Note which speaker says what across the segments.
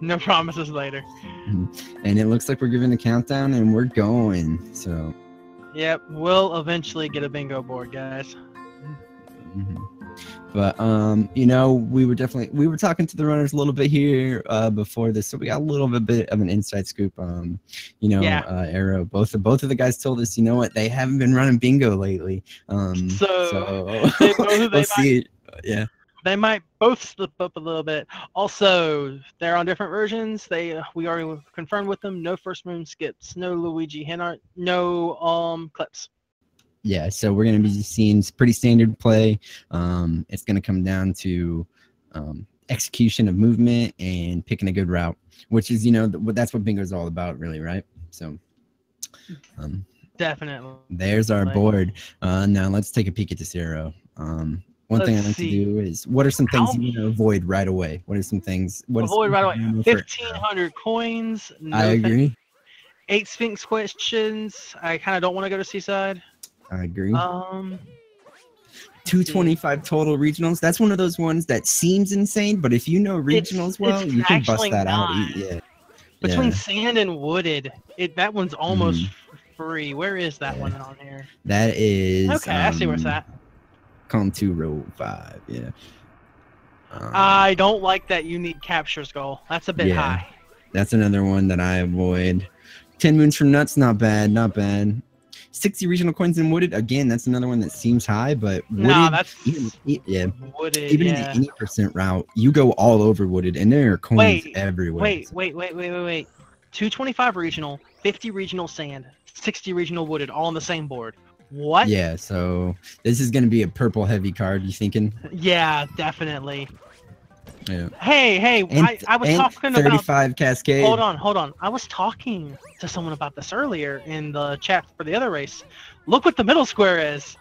Speaker 1: No promises later.
Speaker 2: And it looks like we're giving a countdown, and we're going. So.
Speaker 1: Yep, we'll eventually get a bingo board, guys.
Speaker 2: But you know, we were talking to the runners a little bit here before this, so we got a little bit of an inside scoop. You know, Arrow, both of the guys told us, you know what, they haven't been running bingo lately. So we'll see. Yeah.
Speaker 1: They might both slip up a little bit. Also, they're on different versions. We already confirmed with them. No first moon skips. No Luigi hand art. No clips.
Speaker 2: Yeah, so we're going to be seeing pretty standard play. It's going to come down to execution of movement and picking a good route, which is, you know, that's what bingo is all about, really, right? So,
Speaker 1: definitely.
Speaker 2: There's our board. Now let's take a peek at this arrow. One thing I like to do is, what are some things you want to avoid right away? What are some things?
Speaker 1: Avoid right away. 1,500 coins. No,
Speaker 2: I agree.
Speaker 1: 8 Sphinx questions. I kind of don't want to go to Seaside.
Speaker 2: I agree. 225 total regionals. That's one of those ones that seems insane, but if you know regionals well, you can bust that out. Yeah.
Speaker 1: Between sand and wooded, that one's almost free. Where is that one on here?
Speaker 2: That is.
Speaker 1: Okay, I see where it's at.
Speaker 2: Column 2, row 5. Yeah.
Speaker 1: I don't like that unique captures goal. That's a bit high.
Speaker 2: That's another one that I avoid. 10 moons from nuts, not bad, not bad. 60 regional coins in wooded. Again, that's another one that seems high, but wooded,
Speaker 1: wooded,
Speaker 2: even in the 80% route, you go all over wooded, and there are coins everywhere.
Speaker 1: Wait. 225 regional, 50 regional sand, 60 regional wooded, all on the same board. What?
Speaker 2: Yeah, so this is going to be a purple heavy card, you thinking?
Speaker 1: Yeah, definitely.
Speaker 2: Yeah.
Speaker 1: Hey, I was talking
Speaker 2: 35 about... Cascade.
Speaker 1: Hold on. I was talking to someone about this earlier in the chat for the other race. Look what the middle square is.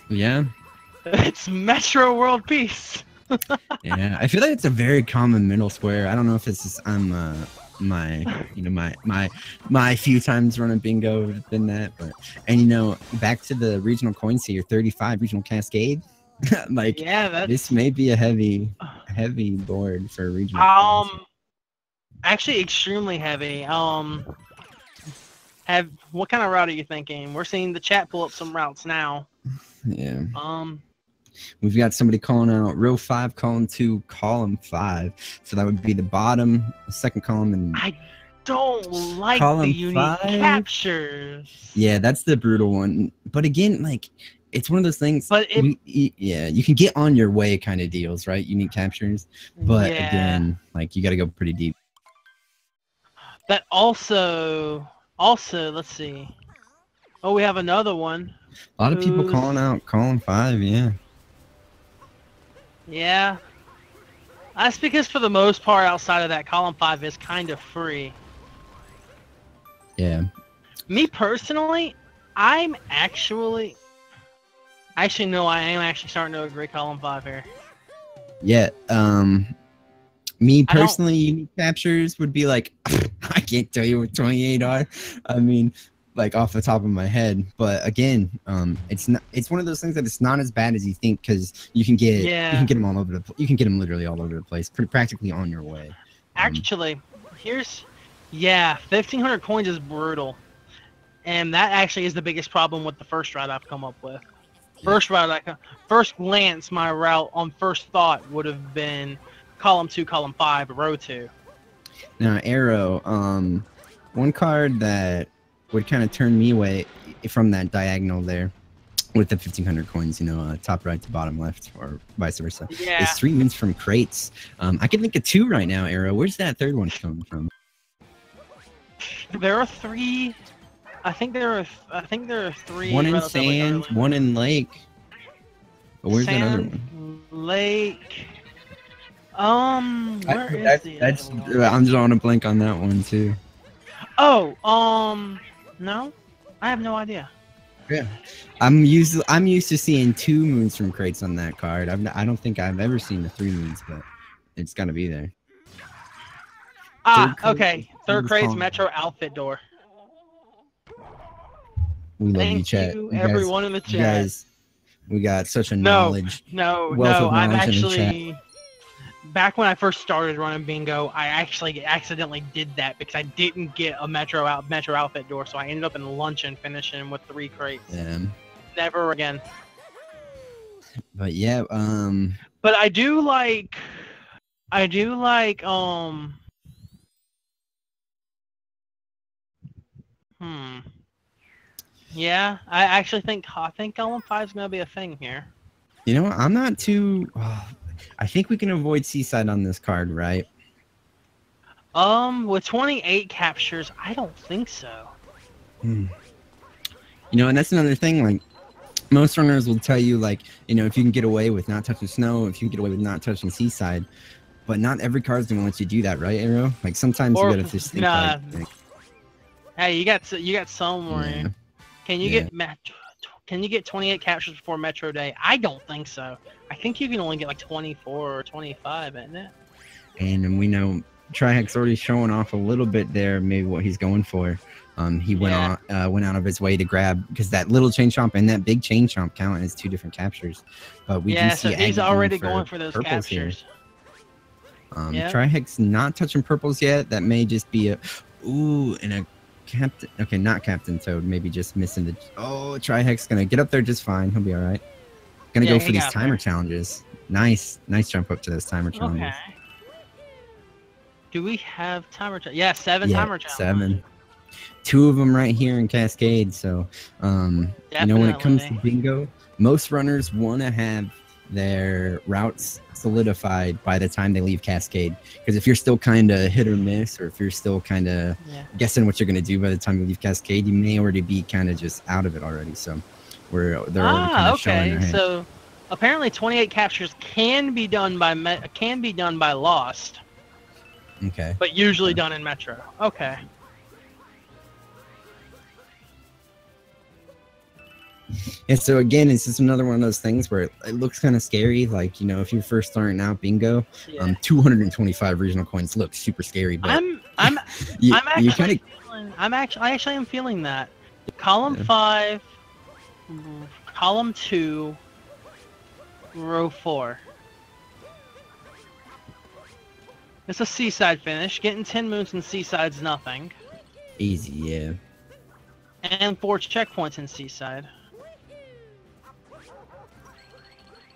Speaker 2: Yeah.
Speaker 1: It's Metro World Peace.
Speaker 2: Yeah, I feel like it's a very common middle square. I don't know if it's just my few times running bingo have been that, but and you know, back to the regional coins here, 35 regional Cascade. Like, this may be a heavy board for a regional.
Speaker 1: Actually extremely heavy. What kind of route are you thinking? We're seeing the chat pull up some routes now.
Speaker 2: Yeah. We've got somebody calling out row 5, column 2, column 5. So that would be the bottom, second column, and
Speaker 1: I don't like
Speaker 2: column
Speaker 1: the unique captures.
Speaker 2: Yeah, that's the brutal one. But again, like, it's one of those things. But you can get on your way kind of deals, right? Unique captures. But again, like, you got to go pretty deep.
Speaker 1: That also, let's see. Oh, we have another one.
Speaker 2: A lot of people calling out column 5, yeah.
Speaker 1: Yeah. That's because for the most part, outside of that, column 5 is kind of free.
Speaker 2: Yeah.
Speaker 1: Me personally, I am actually starting to agree column 5 here.
Speaker 2: Yeah. Me personally, unique captures would be like, I can't tell you what 28 are. I mean, like off the top of my head, but again, it's one of those things that it's not as bad as you think, because you can get them all over you can get them literally all over the place, practically on your way.
Speaker 1: Actually, 1,500 coins is brutal, and that actually is the biggest problem with the first route I've come up with. First glance, my route on first thought would have been column 2, column 5, row 2.
Speaker 2: Now, Arrow, one card that would kind of turn me away from that diagonal there with the 1,500 coins, you know, top right to bottom left, or vice versa, is 3 moons from crates. I can think of 2 right now, Arrow. Where's that third one coming from?
Speaker 1: There are 3. I think there are 3.
Speaker 2: One in sand, one in lake. But where's that other one?
Speaker 1: Lake. Where is the other one?
Speaker 2: I'm just on a blank on that one too.
Speaker 1: Oh, no, I have no idea.
Speaker 2: Yeah, I'm used to seeing 2 moons from crates on that card. I don't think I've ever seen the 3 moons, but it's got to be there.
Speaker 1: Okay. Third crate's Metro outfit door.
Speaker 2: We love you, chat.
Speaker 1: Thank you, everyone in the chat.
Speaker 2: Guys, we got such a knowledge.
Speaker 1: No.
Speaker 2: I've
Speaker 1: actually. back when I first started running bingo, I actually accidentally did that because I didn't get a metro outfit door, so I ended up in luncheon finishing with 3 crates.
Speaker 2: Yeah.
Speaker 1: Never again.
Speaker 2: But yeah,
Speaker 1: But I do like yeah, I actually think Column 5 is gonna be a thing here.
Speaker 2: you know what? I'm not too. I think we can avoid Seaside on this card, right?
Speaker 1: With 28 captures, I don't think so.
Speaker 2: You know, and that's another thing. Like, most runners will tell you, like, you know, if you can get away with not touching snow, if you can get away with not touching Seaside, but not every card's gonna let you do that, right, Arrow? Like, sometimes you gotta just think, like,
Speaker 1: hey, you got some where
Speaker 2: yeah.
Speaker 1: Can you get 28 captures before Metro Day? I don't think so. I think you can only get like 24 or 25, isn't it?
Speaker 2: And we know Trihex already showing off a little bit there, maybe what he's going for. He went out of his way to grab, because that little chain chomp and that big chain chomp count as 2 different captures. But we do see
Speaker 1: so he's
Speaker 2: Aggie
Speaker 1: already going for those
Speaker 2: purples
Speaker 1: captures.
Speaker 2: Here. Trihex not touching purples yet. That may just be a and a captain. Okay, not Captain Toad. Maybe just missing the. Oh, Trihex gonna get up there just fine. He'll be all right. Gonna go for these timer challenges. Nice jump up to those timer challenges.
Speaker 1: Okay. Do we have timer challenges? Yeah, 7 timer challenges.
Speaker 2: 7. 2 of them right here in Cascade. So, you know, when it comes to bingo, most runners want to have their routes solidified by the time they leave Cascade. Because if you're still kind of hit or miss, or if you're still kind of guessing what you're going to do by the time you leave Cascade, you may already be kind of just out of it already. So, they're already kind of showing their hand.
Speaker 1: So apparently 28 captures can be done by Lost.
Speaker 2: Okay.
Speaker 1: But usually done in Metro. Okay.
Speaker 2: And so again, it's just another one of those things where it looks kind of scary. Like, you know, if you're first starting out bingo, 225 regional coins looks super scary. But
Speaker 1: I actually am feeling that. Column 5, column 2, row 4. It's a Seaside finish. Getting 10 moons in Seaside's nothing.
Speaker 2: Easy, yeah.
Speaker 1: And 4 checkpoints in Seaside.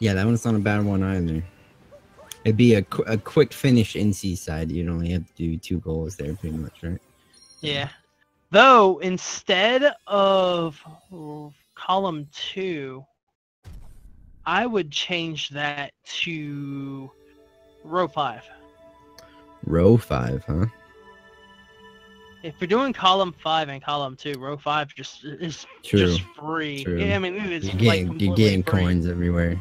Speaker 2: Yeah, that one's not a bad one either. It'd be a quick finish in Seaside. You'd only have to do 2 goals there, pretty much, right?
Speaker 1: Yeah. Though, instead of column 2, I would change that to row 5.
Speaker 2: Row 5, huh?
Speaker 1: If you're doing column 5 and column 2, row 5 just is just free.
Speaker 2: True.
Speaker 1: Yeah, I mean, it's
Speaker 2: you're getting coins everywhere.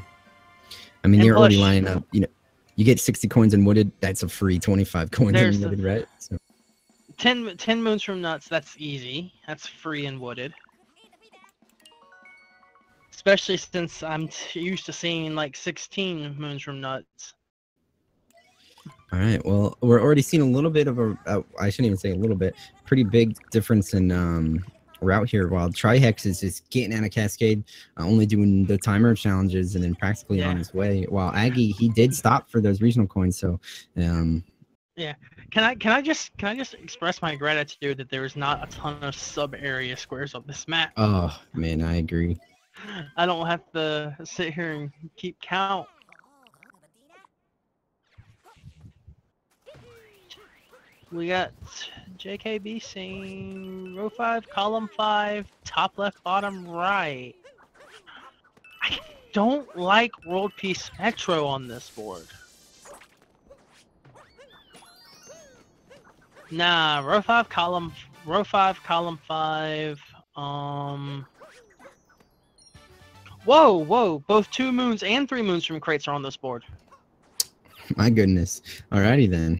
Speaker 2: I mean, you're already lining up. You know, you get 60 coins in Wooded. That's a free 25 coins in Wooded, right? So.
Speaker 1: 10 moons from Nuts. That's easy. That's free in Wooded. Especially since I'm used to seeing like 16 moons from Nuts.
Speaker 2: All right. Well, we're already seeing a little bit of a. I shouldn't even say a little bit. Pretty big difference in route here. While Trihex is just getting out of Cascade, only doing the timer challenges and then practically on his way. While Aggie, he did stop for those regional coins. So,
Speaker 1: yeah. Can I just express my gratitude that there is not a ton of sub area squares on this map?
Speaker 2: Oh man, I agree.
Speaker 1: I don't have to sit here and keep count. We got JKB row 5, column 5, top left, bottom right. I don't like World Peace Metro on this board. Nah, row 5, column 5. Whoa, both 2 moons and 3 moons from crates are on this board.
Speaker 2: My goodness. Alrighty then.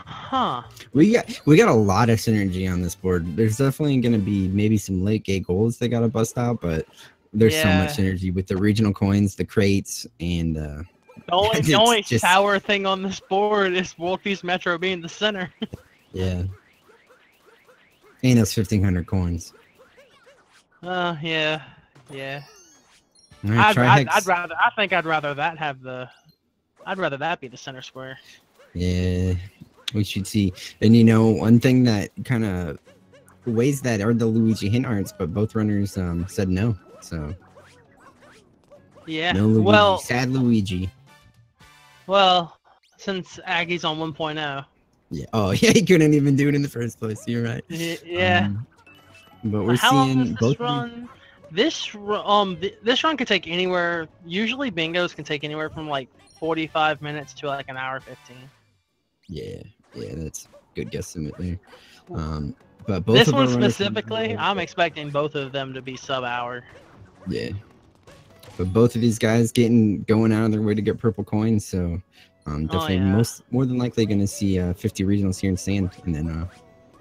Speaker 1: Huh.
Speaker 2: We got a lot of synergy on this board. There's definitely gonna be maybe some late gate goals they gotta bust out, but there's so much synergy with the regional coins, the crates, and
Speaker 1: the only sour thing on this board is World Peace Metro being the center.
Speaker 2: Yeah. And those 1,500 coins.
Speaker 1: Yeah.
Speaker 2: Right,
Speaker 1: I think I'd rather that have the I'd rather that be the center square.
Speaker 2: Yeah, we should see. And you know, one thing that kind of ways that are the Luigi hint arts, but both runners said no. So
Speaker 1: Yeah.
Speaker 2: no Luigi.
Speaker 1: Well,
Speaker 2: Sad Luigi.
Speaker 1: well, since Aggie's on 1.0.
Speaker 2: Yeah. Oh, yeah. He couldn't even do it in the first place. You're right.
Speaker 1: Yeah.
Speaker 2: But we're
Speaker 1: How long
Speaker 2: seeing
Speaker 1: does
Speaker 2: both
Speaker 1: this run? This run could take anywhere. Usually, bingos can take anywhere from like 45 minutes to like an hour 15.
Speaker 2: Yeah, that's a good guesstimate there. But both
Speaker 1: This
Speaker 2: of
Speaker 1: one
Speaker 2: our runners
Speaker 1: specifically, I'm expecting both of them to be sub-hour.
Speaker 2: Yeah, but both of these guys going out of their way to get purple coins, so definitely more than likely going to see 50 regionals here in Sand, and then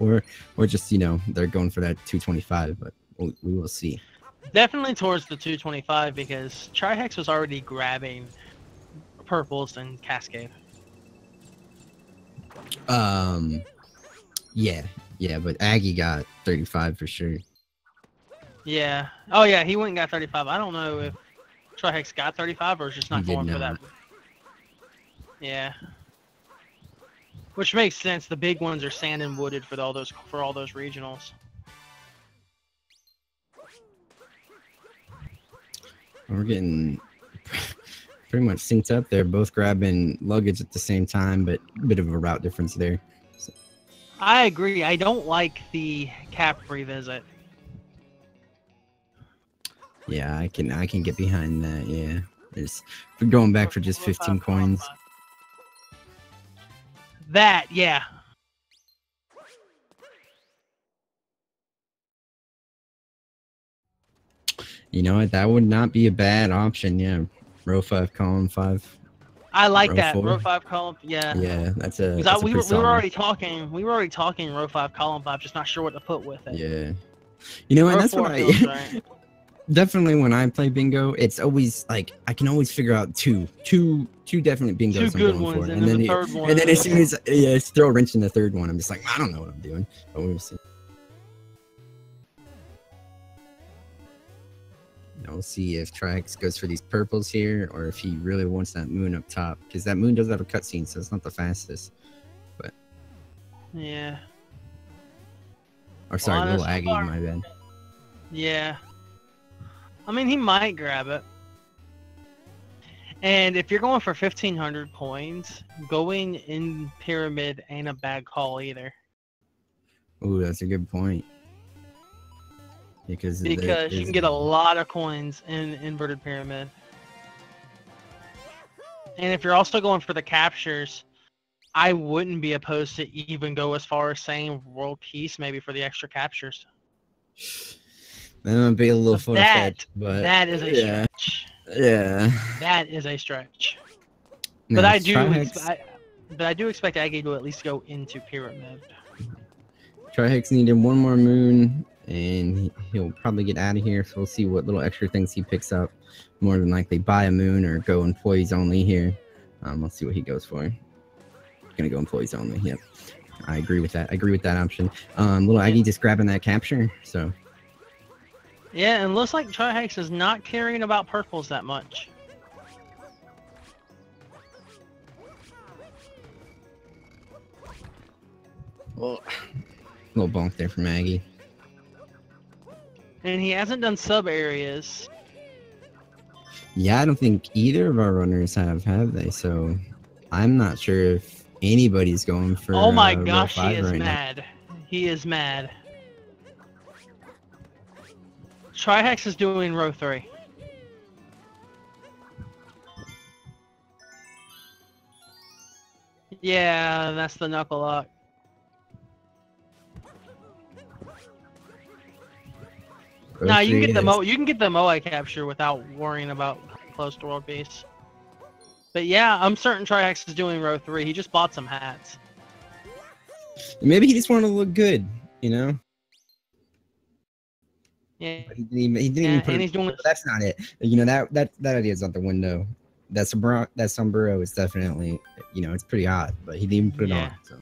Speaker 2: or just they're going for that 225, but we will see.
Speaker 1: Definitely towards the 225 because Trihex was already grabbing purples and Cascade.
Speaker 2: Yeah, but Aggie got 35 for sure.
Speaker 1: Yeah. Oh yeah, he went and got 35. I don't know if Trihex got 35 or is just not going for that. Yeah. Which makes sense. The big ones are sand and wooded for all those regionals.
Speaker 2: We're getting pretty much synced up there, both grabbing luggage at the same time, but a bit of a route difference there. So.
Speaker 1: I agree. I don't like the cap revisit.
Speaker 2: Yeah, I can get behind that. Yeah, we're going back for just 15 coins.
Speaker 1: That, yeah.
Speaker 2: You know what? That would not be a bad option. Yeah, row 5, column 5.
Speaker 1: I like that. Row 5, column. Yeah.
Speaker 2: Yeah, that's a.
Speaker 1: We were already talking. We were already talking row 5, column 5. Just not sure what to put with it.
Speaker 2: Yeah. You know, and that's what I. Definitely, when I play bingo, it's always like I can always figure out two definite bingos
Speaker 1: I'm going
Speaker 2: for,
Speaker 1: and then the third one.
Speaker 2: And then as soon as throw a wrench in the third one, I'm just like, I don't know what I'm doing. But we'll see. We'll see if Trihex goes for these purples here, or if he really wants that moon up top, because that moon does have a cutscene, so it's not the fastest. But
Speaker 1: yeah.
Speaker 2: Or sorry, LilAggy, my bad.
Speaker 1: Yeah. I mean, he might grab it. And if you're going for 1,500 coins, going in pyramid ain't a bad call either.
Speaker 2: Ooh, that's a good point. Because
Speaker 1: you can get a lot of coins in inverted pyramid. And if you're also going for the captures, I wouldn't be opposed to even go as far as saying world peace maybe for the extra captures.
Speaker 2: That might be a little far-fetched, but
Speaker 1: that is a stretch.
Speaker 2: Yeah.
Speaker 1: That is a stretch.
Speaker 2: No,
Speaker 1: but I do expect Aggie to at least go into pyramid.
Speaker 2: Trihex needed one more moon, and he'll probably get out of here. So we'll see what little extra things he picks up. More than likely buy a moon or go employees only here. Let's see what he goes for. Gonna go employees only. Yep. I agree with that. I agree with that option. LilAggy just grabbing that capture. So.
Speaker 1: Yeah, and looks like Trihex is not caring about purples that much.
Speaker 2: Well, a little bonk there from Aggie.
Speaker 1: And he hasn't done sub areas.
Speaker 2: Yeah, I don't think either of our runners have they? So I'm not sure if anybody's going for.
Speaker 1: Oh my gosh, he is mad. He is mad. Trihex is doing row 3. Yeah, that's the knuckle lock. No, you can get the Moai capture without worrying about close to world peace. But yeah, I'm certain Trihex is doing row 3. He just bought some hats.
Speaker 2: Maybe he just wanted to look good, you know?
Speaker 1: Yeah.
Speaker 2: He didn't even put it, doing... That's not it. You know, that idea is out the window. That sombrero is definitely, you know, it's pretty odd, but he didn't even put it on. So.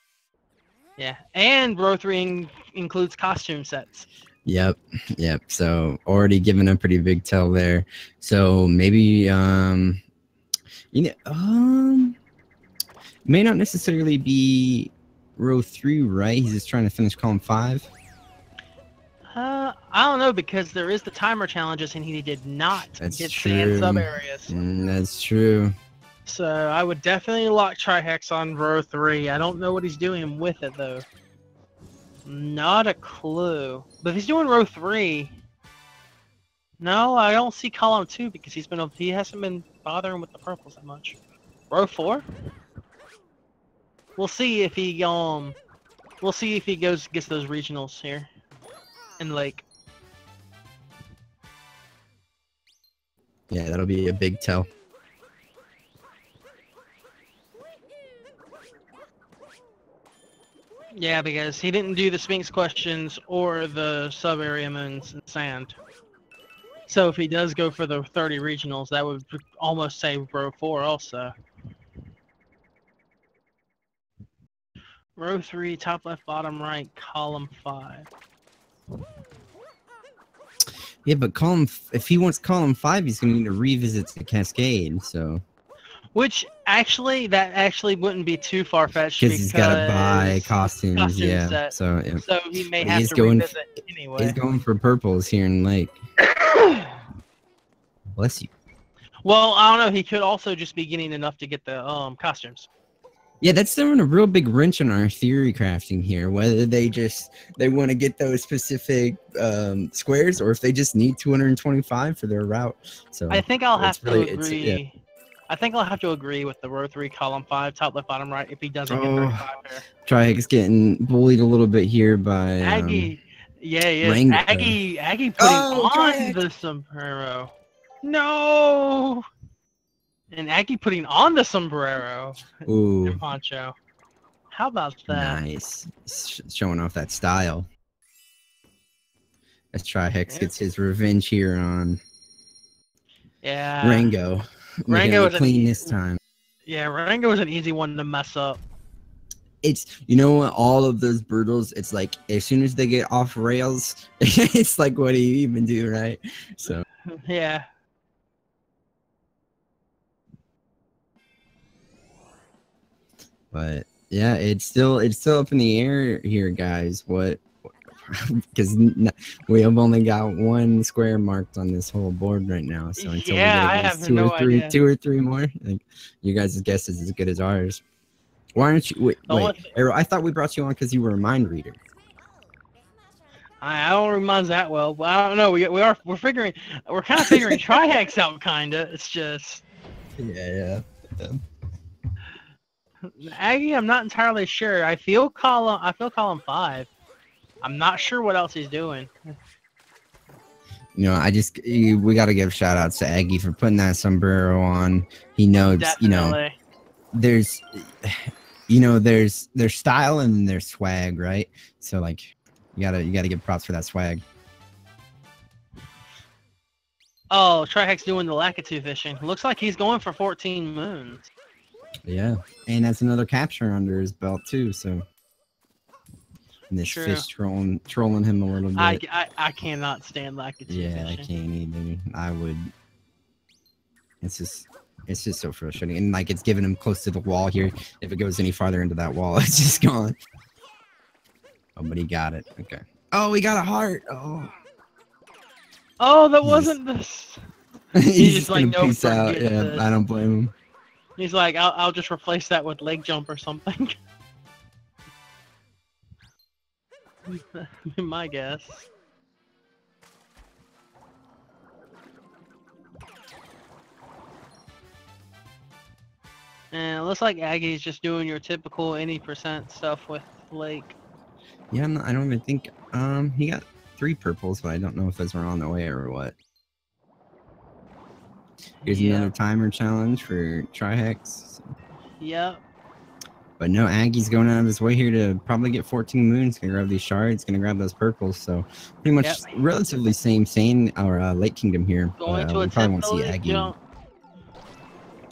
Speaker 1: Yeah, and row 3 includes costume sets.
Speaker 2: Yep. So already given a pretty big tell there. So maybe, you You know, may not necessarily be row 3, right? He's just trying to finish column 5.
Speaker 1: I don't know, because there is the timer challenges and he did not
Speaker 2: That's
Speaker 1: get
Speaker 2: true.
Speaker 1: sand sub areas.
Speaker 2: That's true.
Speaker 1: So I would definitely lock trihex on row 3. I don't know what he's doing with it though. Not a clue. But if he's doing row 3, no, I don't see column 2 because he hasn't been bothering with the purples that much. Row 4? We'll see if he gets those regionals here in Lake.
Speaker 2: Yeah, that'll be a big tell.
Speaker 1: Yeah, because he didn't do the Sphinx questions or the sub area moons and sand. So if he does go for the 30 regionals, that would almost say row 4 also. Row 3, top left, bottom right, column 5.
Speaker 2: Yeah, but if he wants column 5, he's gonna need to revisit the Cascade. So.
Speaker 1: Which that actually wouldn't be too far fetched
Speaker 2: Because he's got to buy costumes, yeah.
Speaker 1: Set.
Speaker 2: So yeah.
Speaker 1: So he may
Speaker 2: But
Speaker 1: have to revisit anyway.
Speaker 2: He's going for purples here in Lake. Bless you.
Speaker 1: Well, I don't know. He could also just be getting enough to get the costumes.
Speaker 2: Yeah, that's throwing a real big wrench on our theory crafting here. Whether they want to get those specific squares, or if they just need 225 for their route. So
Speaker 1: I think I'll have to agree.
Speaker 2: Yeah.
Speaker 1: I think I'll have to agree with the row 3, column 5, top left, bottom right if he doesn't get 35 there.
Speaker 2: Trihex getting bullied a little bit here by
Speaker 1: Aggie. Yeah, yeah.
Speaker 2: Rango.
Speaker 1: Aggie putting on the sombrero. No. And Aggie putting on the sombrero.
Speaker 2: Ooh.
Speaker 1: And poncho. How about that?
Speaker 2: Nice. Showing off that style. As Trihex gets his revenge here on Rango.
Speaker 1: Rango is
Speaker 2: clean this time.
Speaker 1: Yeah, Rango is an easy one to mess up.
Speaker 2: It's, you know what, all of those Brutals, it's like as soon as they get off rails, it's like, what do you even do, right? So
Speaker 1: yeah.
Speaker 2: But yeah, it's still up in the air here, guys. What? Because we have only got one square marked on this whole board right now. So until we get two or three more, like, you guys' guess is as good as ours. Why aren't you? Wait, Arrow, I thought we brought you on because you were a mind reader.
Speaker 1: I don't read minds that well, but I don't know. We're kind of figuring trihex out, kinda. It's just.
Speaker 2: Yeah.
Speaker 1: Aggie, I'm not entirely sure. I feel column 5. I'm not sure what else he's doing.
Speaker 2: You know, we got to give shout outs to Aggie for putting that sombrero on. He knows,
Speaker 1: Definitely.
Speaker 2: there's style and there's swag, right? So like, you gotta give props for that swag.
Speaker 1: Oh, Trihex doing the Lakitu fishing. Looks like he's going for 14 moons.
Speaker 2: Yeah, and that's another capture under his belt too. So. And this fish trolling him a little bit.
Speaker 1: I cannot stand Lakitu
Speaker 2: fishing. I can't either. I would. It's just so frustrating, and like it's giving him close to the wall here. If it goes any farther into that wall, it's just gone. Oh, but he got it. Okay. Oh, we got a heart.
Speaker 1: Oh, that wasn't this.
Speaker 2: He's just like, no, peace out. Yeah, this. I don't blame him.
Speaker 1: He's like, I'll just replace that with leg jump or something. My guess. And it looks like Aggie's just doing your typical any percent stuff with Lake.
Speaker 2: Yeah, I don't even think he got 3 purples, but I don't know if those were on the way or what. Here's another timer challenge for Trihex.
Speaker 1: Yep.
Speaker 2: But no, Aggie's going out of his way here to probably get 14 moons. Gonna grab these shards, gonna grab those purples. So pretty much relatively same or Lake Kingdom here.
Speaker 1: Going to
Speaker 2: we probably won't see Aggie. Jump.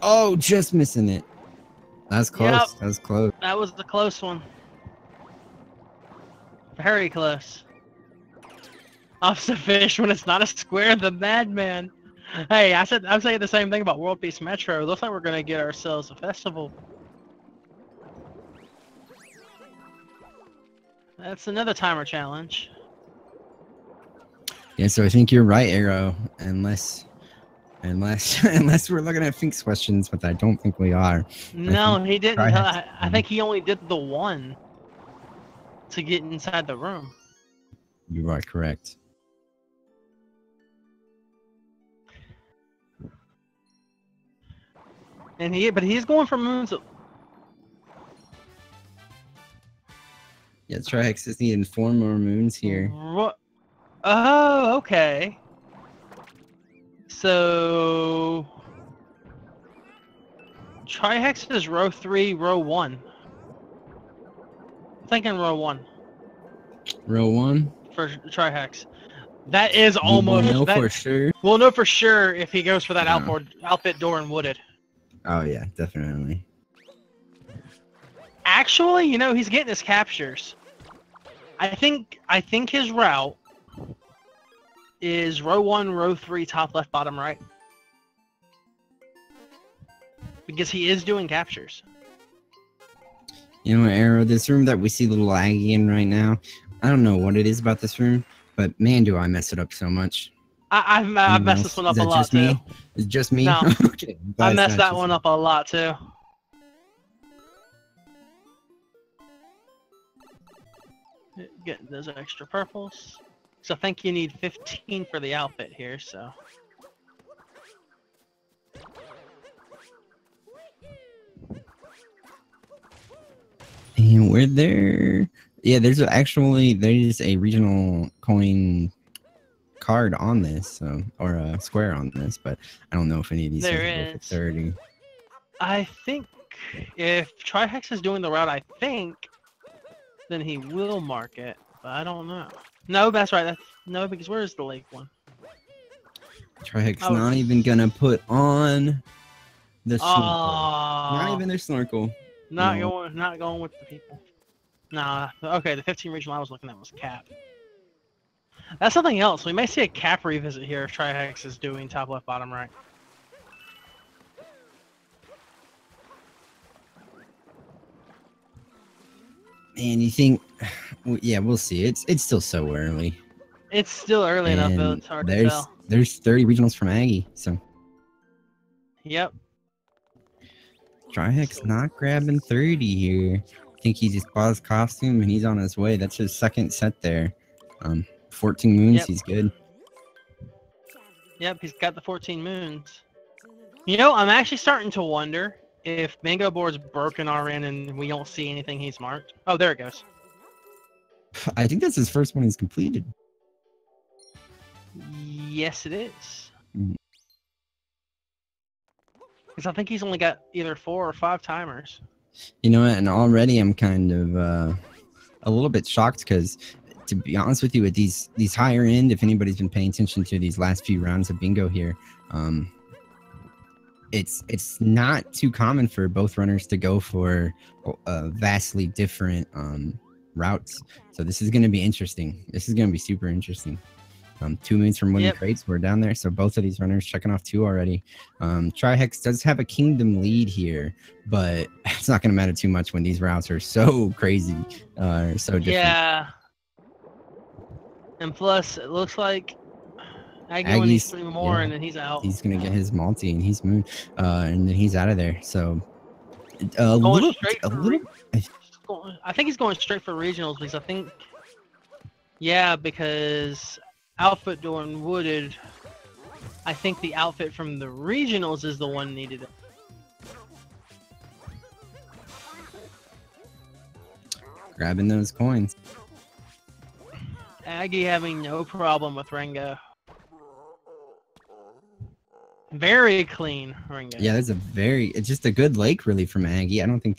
Speaker 2: Oh, just missing it. That's close.
Speaker 1: Yep.
Speaker 2: That was close.
Speaker 1: That was the close one. Very close. Off the fish when it's not a square, the madman. Hey, I'm saying the same thing about World Peace Metro. It looks like we're gonna get ourselves a festival. That's another timer challenge.
Speaker 2: Yeah, so I think you're right, Arrow. Unless we're looking at Fink's questions, but I don't think we are.
Speaker 1: No, he didn't.
Speaker 2: Trihex.
Speaker 1: I think he only did the one to get inside the room.
Speaker 2: You are correct.
Speaker 1: And but he's going for moons.
Speaker 2: Yeah, Trihex is needing 4 more moons here.
Speaker 1: What? Oh, okay. So trihex is row 3, row 1. I'm thinking row 1
Speaker 2: Row 1?
Speaker 1: for trihex. That is
Speaker 2: We will
Speaker 1: almost
Speaker 2: know
Speaker 1: that.
Speaker 2: for sure.
Speaker 1: We'll know for sure if he goes for that
Speaker 2: No.
Speaker 1: outfit door in Wooded.
Speaker 2: Oh yeah, definitely.
Speaker 1: Actually, you know, he's getting his captures. I think his route is row 1, row 3, top left, bottom right. Because he is doing captures.
Speaker 2: You know what, Arrow? This room that we see LilAggy in right now, I don't know what it is about this room, but man, do I mess it up so much.
Speaker 1: I've messed this one up a lot
Speaker 2: just
Speaker 1: too.
Speaker 2: Me? It's just me?
Speaker 1: No,
Speaker 2: Okay,
Speaker 1: I messed that one up a lot too. Getting those extra purples. So I think you need 15 for the outfit here, so.
Speaker 2: And we're there. Yeah, there's a regional coin card on this, so, or a square on this, but I don't know if any of these
Speaker 1: There
Speaker 2: are
Speaker 1: is.
Speaker 2: 30.
Speaker 1: I think if trihex is doing the route, then he will mark it, but I don't know. No, that's right. No, because where's the lake one?
Speaker 2: Trihex not even gonna put on the snorkel.
Speaker 1: Oh,
Speaker 2: Not even their snorkel.
Speaker 1: Not going with the people. Nah. Okay, the 15 regional I was looking at was cap. That's something else. We may see a cap revisit here if trihex is doing top left, bottom right.
Speaker 2: And you think, yeah, we'll see. It's still so early.
Speaker 1: It's still early enough, though. It's hard to tell.
Speaker 2: There's 30 regionals from Aggie, so.
Speaker 1: Yep.
Speaker 2: Trihex not grabbing 30 here. I think he just bought his costume and he's on his way. That's his second set there. 14 moons,
Speaker 1: Yep.
Speaker 2: He's good.
Speaker 1: Yep, he's got the 14 moons. You know, I'm actually starting to wonder if bingo board's broken RN and we don't see anything he's marked. Oh, there it goes.
Speaker 2: I think that's his first one he's completed.
Speaker 1: Yes, it is.
Speaker 2: Mm.
Speaker 1: Because I think he's only got either 4 or 5 timers.
Speaker 2: You know what? And already I'm kind of a little bit shocked because, to be honest with you, with these higher end, if anybody's been paying attention to these last few rounds of bingo here, it's not too common for both runners to go for vastly different routes. So this is going to be interesting. This is going to be super interesting. 2 moons from winning crates. We're down there. So both of these runners checking off 2 already. Trihex does have a kingdom lead here, but it's not going to matter too much when these routes are so crazy, so different.
Speaker 1: Yeah. And plus, it looks like Aggie needs 3 more, and then he's out.
Speaker 2: He's going to get his multi, and he's moon, and then he's out of there. So
Speaker 1: I think he's going straight for regionals because I think, because outfit door and Wooded, I think the outfit from the regionals is the one needed.
Speaker 2: Grabbing those coins.
Speaker 1: Aggie having no problem with Rengo. Very clean Rengo.
Speaker 2: Yeah, that's it's just a good lake really from Aggie. I don't think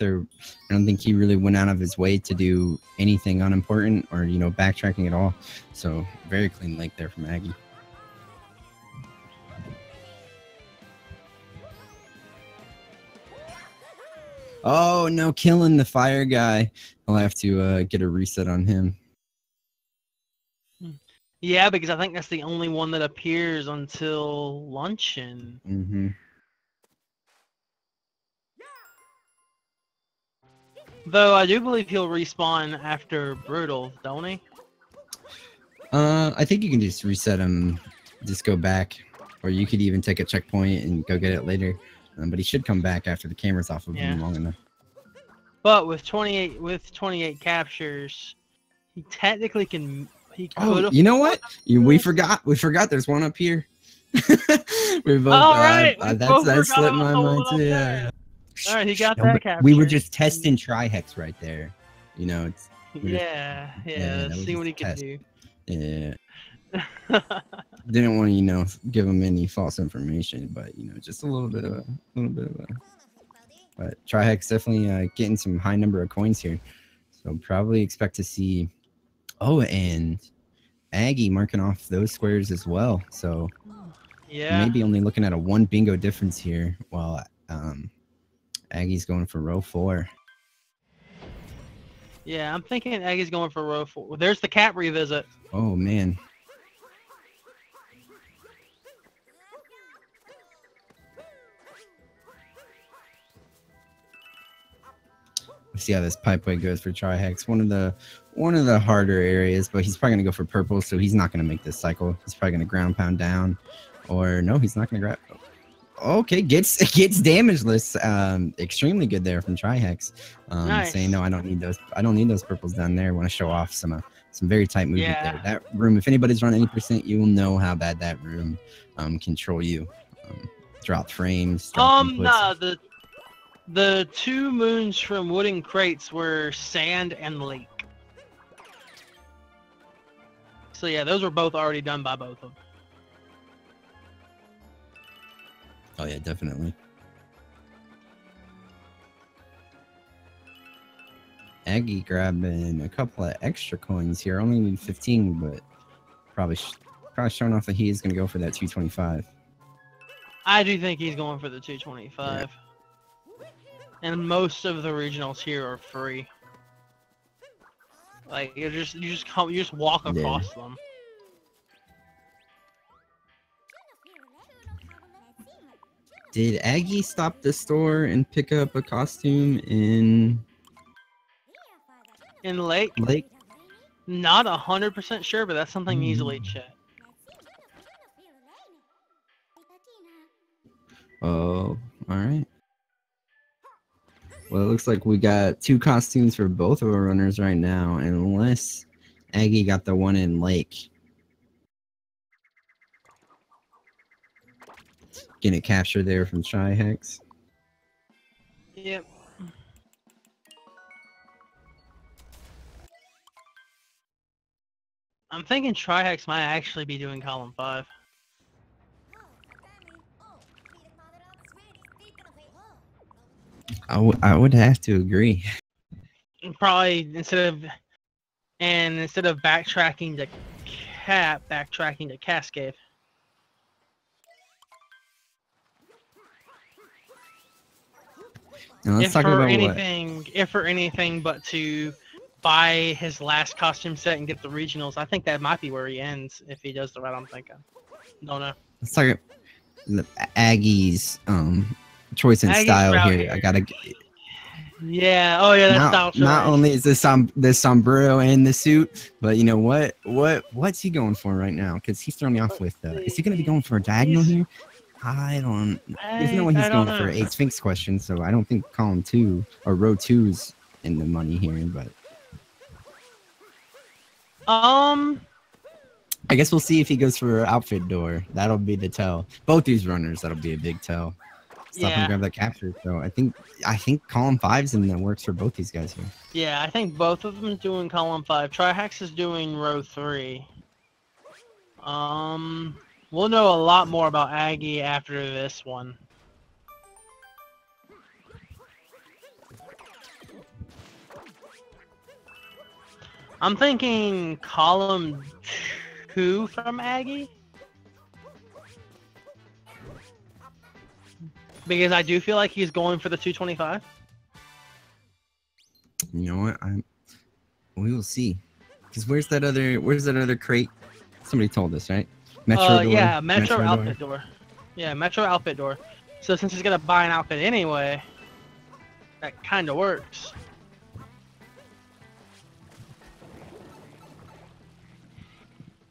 Speaker 2: he really went out of his way to do anything unimportant or, you know, backtracking at all. So very clean lake there from Aggie. Oh no, killing the fire guy. I'll have to get a reset on him.
Speaker 1: Yeah, because I think that's the only one that appears until luncheon.
Speaker 2: Mm-hmm.
Speaker 1: Though I do believe he'll respawn after Brutal, don't he?
Speaker 2: I think you can just reset him, just go back, or you could even take a checkpoint and go get it later. But he should come back after the camera's off of him long enough.
Speaker 1: But with 28 captures, he technically can. He could.
Speaker 2: Oh, you know what? We forgot. There's one up here. We both.
Speaker 1: All right.
Speaker 2: That slipped my mind too. Yeah.
Speaker 1: All right, he got that capture.
Speaker 2: We were just testing trihex right there. You know.
Speaker 1: Yeah. Let's see what he can do.
Speaker 2: Yeah. Didn't want to, give him any false information, but just a little bit of a. But trihex definitely getting some high number of coins here, so probably expect to see. Oh, and Aggie marking off those squares as well. So maybe only looking at a 1 bingo difference here, while Aggie's going for row 4.
Speaker 1: Yeah, I'm thinking Aggie's going for row 4. There's the cap revisit.
Speaker 2: Oh man. Let's see how this pipeway goes for trihex. One of the harder areas, but he's probably gonna go for purple, so he's not gonna make this cycle. He's probably gonna ground pound down, or no, he's not gonna grab. Okay, gets damageless. Extremely good there from trihex.
Speaker 1: Nice.
Speaker 2: Saying no, I don't need those purples down there. I want to show off some very tight movement there. That room, if anybody's run any percent, you will know how bad that room control you. Drop frames. Drop inputs.
Speaker 1: The 2 moons from wooden crates were sand and lake. So yeah, those were both already done by both of them.
Speaker 2: Oh yeah, definitely. Aggie grabbing a couple of extra coins here. Only need 15, but probably showing off that he is going to go for that 225.
Speaker 1: I do think he's going for the 225.
Speaker 2: Yeah.
Speaker 1: And most of the regionals here are free. Like you just walk across them.
Speaker 2: Did Aggie stop the store and pick up a costume in
Speaker 1: Lake? Not 100% sure, but that's something easily check.
Speaker 2: Oh, all right. Well, it looks like we got 2 costumes for both of our runners right now, unless Aggie got the one in Lake. Getting a capture there from trihex.
Speaker 1: Yep. I'm thinking trihex might actually be doing column 5.
Speaker 2: I would have to agree.
Speaker 1: Probably instead of backtracking to cap, backtracking to cascade.
Speaker 2: Now let's talk about
Speaker 1: if for anything but to buy his last costume set and get the regionals, I think that might be where he ends if he does the route I'm thinking. Don't know.
Speaker 2: Let's talk about Aggie's choice and style here. I gotta.
Speaker 1: Yeah. Oh yeah, that style choice.
Speaker 2: Not only is the sombrero and the suit, but you know what's he going for right now? Because he's throwing me off with. Is he gonna be going for a diagonal here? There's no way he's going for a Sphinx question, so I don't think column 2 or row 2's in the money here, but.
Speaker 1: I
Speaker 2: guess we'll see if he goes for outfit door. That'll be the tell. Both these runners, that'll be a big tell. Stop and grab that capture. So I think column 5's in the works for both these guys here.
Speaker 1: Yeah, I think both of them is doing column 5. Trihex is doing row 3. We'll know a lot more about Aggie after this one. I'm thinking column 2 from Aggie. Because I do feel like he's going for the 225.
Speaker 2: You know what? We will see. Because where's that other crate Somebody told us, right? Metro door.
Speaker 1: Yeah, Metro
Speaker 2: door.
Speaker 1: outfit door. Yeah, Metro outfit door. So since he's gonna buy an outfit anyway, that kind of works.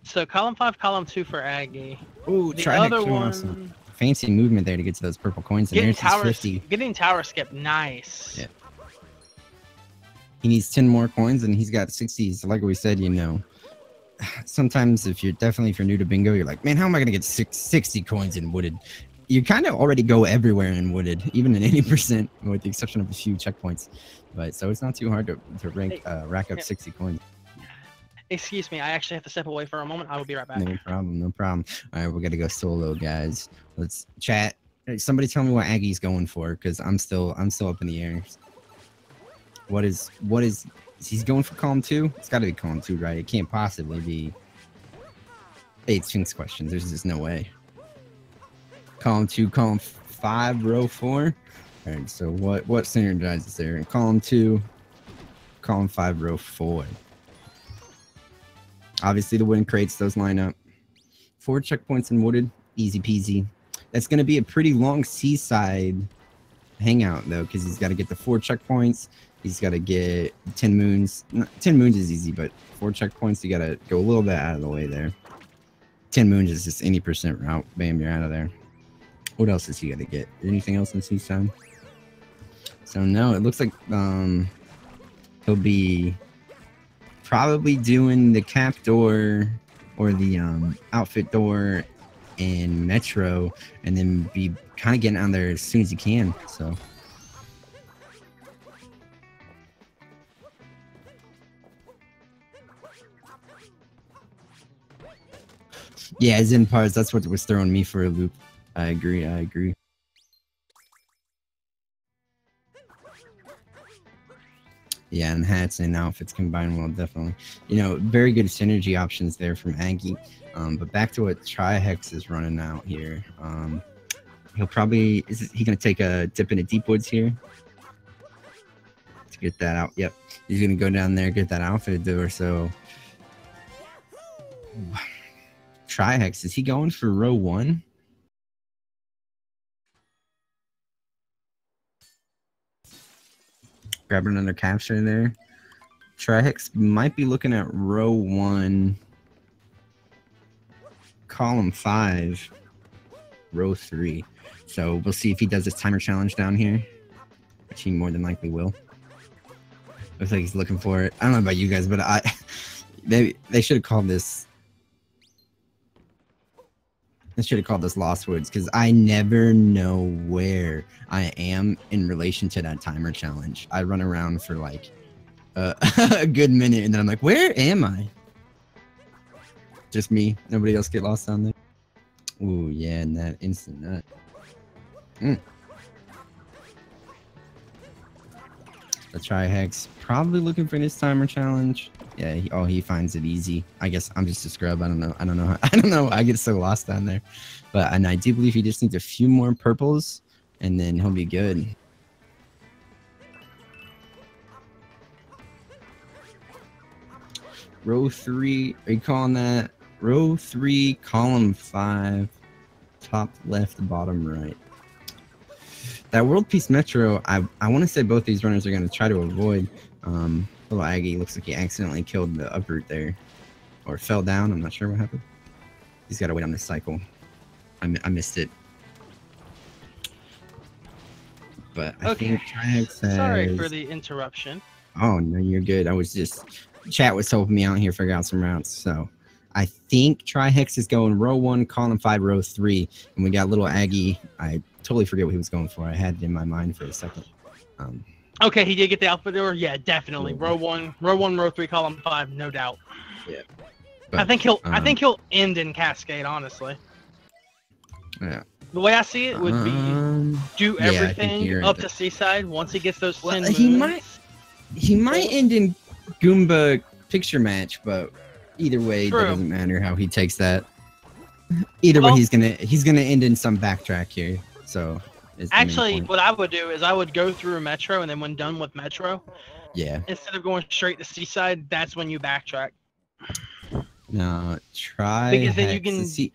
Speaker 1: So column 5, column 2 for Aggie.
Speaker 2: Ooh,
Speaker 1: The
Speaker 2: trihex
Speaker 1: other
Speaker 2: one.
Speaker 1: one,
Speaker 2: Fancy movement there to get to those purple coins. And there's his 50.
Speaker 1: Getting tower skip, nice.
Speaker 2: Yeah. He needs 10 more coins, and he's got 60s. Like we said, you know, sometimes if you're new to bingo, you're like, man, how am I gonna get 60 coins in wooded? You kind of already go everywhere in wooded, even in 80%, with the exception of a few checkpoints. But so it's not too hard to rack up 60 coins.
Speaker 1: Excuse me, I actually have to step away for a moment. I will be right back.
Speaker 2: No problem, no problem. All right, we got to go solo, guys. Let's chat. Somebody tell me what Aggie's going for, because I'm still up in the air. What is he's going for column 2? It's got to be column 2, right? It can't possibly be 8 Sphinx questions. There's just no way. Column 2, column 5, row 4. All right, so what synergizes there? In column 2, column 5, row 4. Obviously, the wooden crates, those line up. 4 checkpoints in wooded, easy peasy. That's going to be a pretty long seaside hangout, though, because he's got to get the 4 checkpoints. He's got to get 10 moons. 10 moons is easy, but 4 checkpoints, you got to go a little bit out of the way there. 10 moons is just any percent route. Bam, you're out of there. What else does he got to get? Anything else in seaside? So, no, it looks like he'll be probably doing the cap door or the outfit door in Metro, and then be kind of getting on there as soon as you can. So yeah, Zen parts, that's what was throwing me for a loop. I agree. Yeah, and hats and outfits combined well, definitely. You know, very good synergy options there from Aggie. But back to what Trihex is running out here. He'll probably... Is he going to take a dip into Deep Woods here? To get that out. Yep. He's going to go down there, get that outfit door, so... Trihex, is he going for row 1? Grabbing another capture there. Trihex might be looking at row 1, column 5, row 3. So we'll see if he does this timer challenge down here, which he more than likely will. Looks like he's looking for it. I don't know about you guys, but they should have called this. They should have called this Lost Woods, because I never know where I am in relation to that timer challenge. I run around for like a good minute, and then I'm like, where am I? Just me. Nobody else get lost down there. Ooh, yeah, and that instant nut. The Trihex probably looking for this timer challenge. Yeah, he finds it easy. I guess I'm just a scrub. I don't know. I don't know. I get so lost down there. And I do believe he just needs a few more purples, and then he'll be good. Row 3, are you calling that? Row 3, column 5, top left, bottom right. That World Peace Metro, I want to say both these runners are going to try to avoid. LilAggy looks like he accidentally killed the uproot there. Or fell down, I'm not sure what happened. He's got to wait on this cycle. I missed it. But I think Trihex has...
Speaker 1: Sorry for the interruption.
Speaker 2: Oh, no, you're good. I was just... Chat was helping me out here figure out some routes, so... I think Trihex is going row 1, column 5, row 3. And we got LilAggy. I totally forget what he was going for. I had it in my mind for a second.
Speaker 1: Okay, he did get the outfit door. Yeah, definitely. Row 1, row 3, column 5, no doubt.
Speaker 2: Yeah. But,
Speaker 1: I think he'll end in Cascade, honestly.
Speaker 2: Yeah.
Speaker 1: The way I see it would be do everything up to Seaside once he gets those 10 moons.
Speaker 2: He might end in Goomba picture match, but either way, it doesn't matter how he takes that. Either way, he's gonna end in some backtrack here. So actually,
Speaker 1: what I would do is I would go through Metro, and then when done with Metro,
Speaker 2: yeah,
Speaker 1: instead of going straight to Seaside, that's when you backtrack.
Speaker 2: No, try
Speaker 1: Because then you
Speaker 2: hex.
Speaker 1: can
Speaker 2: See,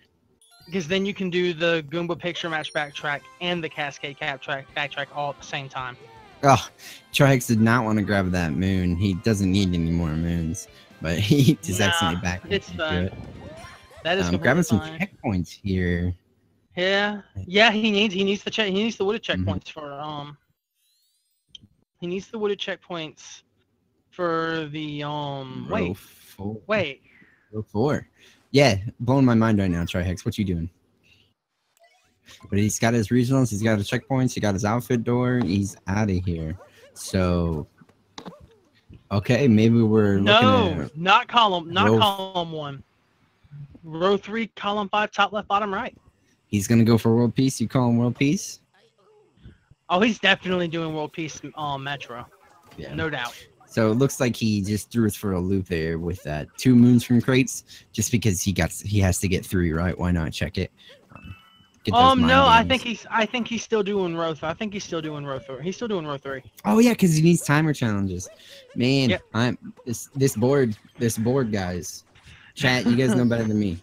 Speaker 1: because then you can do the Goomba picture match backtrack and the Cascade backtrack all at the same time.
Speaker 2: oh, Trihex did not want to grab that moon. He doesn't need any more moons, but he just accidentally backed
Speaker 1: it's
Speaker 2: into
Speaker 1: fine.
Speaker 2: it.
Speaker 1: That is
Speaker 2: Grabbing
Speaker 1: completely
Speaker 2: some
Speaker 1: fine.
Speaker 2: checkpoints here.
Speaker 1: Yeah, he needs the wooded checkpoints
Speaker 2: Mm-hmm.
Speaker 1: for He needs the wooded checkpoints for the
Speaker 2: Row 4.
Speaker 1: wait.
Speaker 2: Row 4. Yeah, blowing my mind right now, Trihex. What you doing? But he's got his regionals, he's got his checkpoints, he got his outfit door, he's out of here. So, okay, maybe we're looking at
Speaker 1: not column 1. Row 3, column 5, top left, bottom right.
Speaker 2: He's gonna go for world peace. You call him world peace?
Speaker 1: Oh, he's definitely doing world peace Metro.
Speaker 2: Yeah,
Speaker 1: no doubt.
Speaker 2: So it looks like he just threw us for a loop there with that 2 moons from crates, just because he has to get 3, right? Why not check it?
Speaker 1: No, I think he's still doing row 3. I think he's still doing row 3. He's still doing row 3.
Speaker 2: Oh yeah, because he needs timer challenges. Man,
Speaker 1: yep.
Speaker 2: I'm this board guys. Chat, you guys know better than me.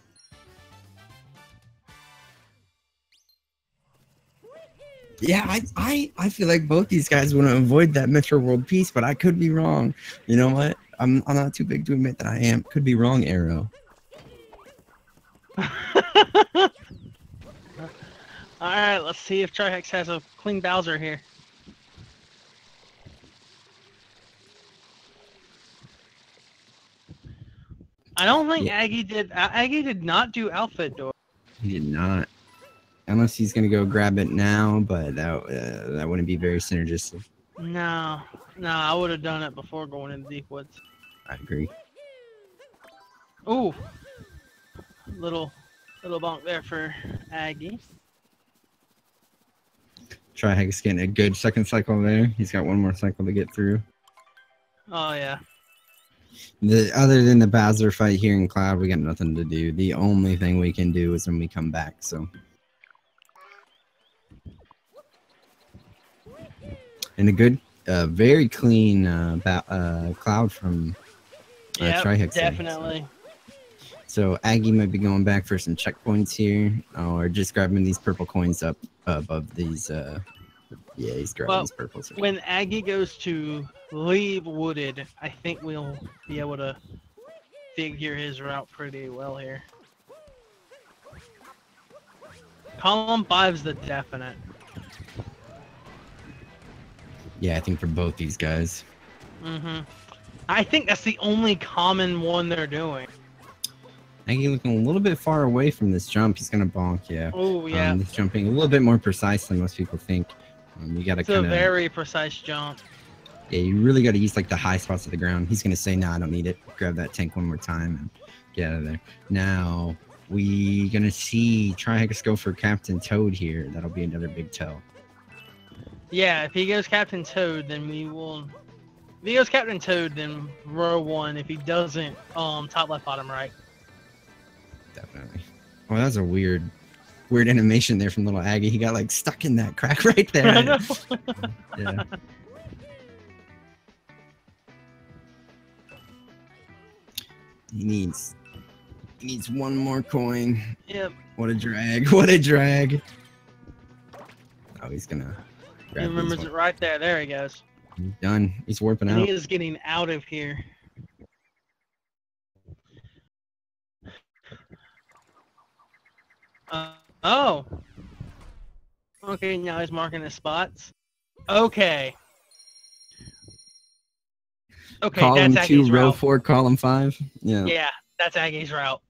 Speaker 2: Yeah, I feel like both these guys want to avoid that Metro World Peace, but I could be wrong. You know what? I'm not too big to admit that I am. Could be wrong, Arrow.
Speaker 1: Alright, let's see if Trihex has a clean Bowser here. I don't think Aggie did not do outfit door.
Speaker 2: He did not. Unless he's gonna go grab it now, but that wouldn't be very synergistic.
Speaker 1: No, I would have done it before going into Deep Woods.
Speaker 2: I agree.
Speaker 1: Ooh, little bonk there for Aggie.
Speaker 2: Trihex getting a good second cycle there. He's got 1 more cycle to get through.
Speaker 1: Oh yeah.
Speaker 2: Other than the Bowser fight here in Cloud, we got nothing to do. The only thing we can do is when we come back. So. And a good, very clean Cloud from Trihex.
Speaker 1: Definitely.
Speaker 2: So Aggie might be going back for some checkpoints here, or just grabbing these purple coins up above these. Yeah, he's grabbing these purples.
Speaker 1: When Aggie goes to leave Wooded, I think we'll be able to figure his route pretty well here. Column 5's the definite.
Speaker 2: Yeah, I think for both these guys.
Speaker 1: I think that's the only common one they're doing.
Speaker 2: Aggie looking a little bit far away from this jump. He's gonna bonk, yeah.
Speaker 1: Oh yeah.
Speaker 2: This jumping a little bit more precise than most people think. You gotta kind of.
Speaker 1: It's a very precise jump.
Speaker 2: Yeah, you really gotta use like the high spots of the ground. He's gonna say, "Nah, I don't need it." Grab that tank 1 more time and get out of there. Now we gonna see Trihex go for Captain Toad here. That'll be another big tell.
Speaker 1: Yeah, if he goes Captain Toad, then we will. If he goes Captain Toad, then row 1. If he doesn't, top left, bottom right.
Speaker 2: Definitely. Oh, that was a weird animation there from LilAggy. He got like stuck in that crack right there.
Speaker 1: I know.
Speaker 2: Yeah. He needs 1 more coin.
Speaker 1: Yep.
Speaker 2: What a drag. What a drag. Oh, he's gonna
Speaker 1: He remembers it right there. There he goes.
Speaker 2: He's done. He's warping out.
Speaker 1: He is getting out of here. Oh. Okay, now he's marking his spots. Okay. Okay,
Speaker 2: Column
Speaker 1: that's
Speaker 2: 2,
Speaker 1: Aggie's
Speaker 2: row
Speaker 1: route.
Speaker 2: 4, column 5. Yeah.
Speaker 1: Yeah, that's Aggie's route.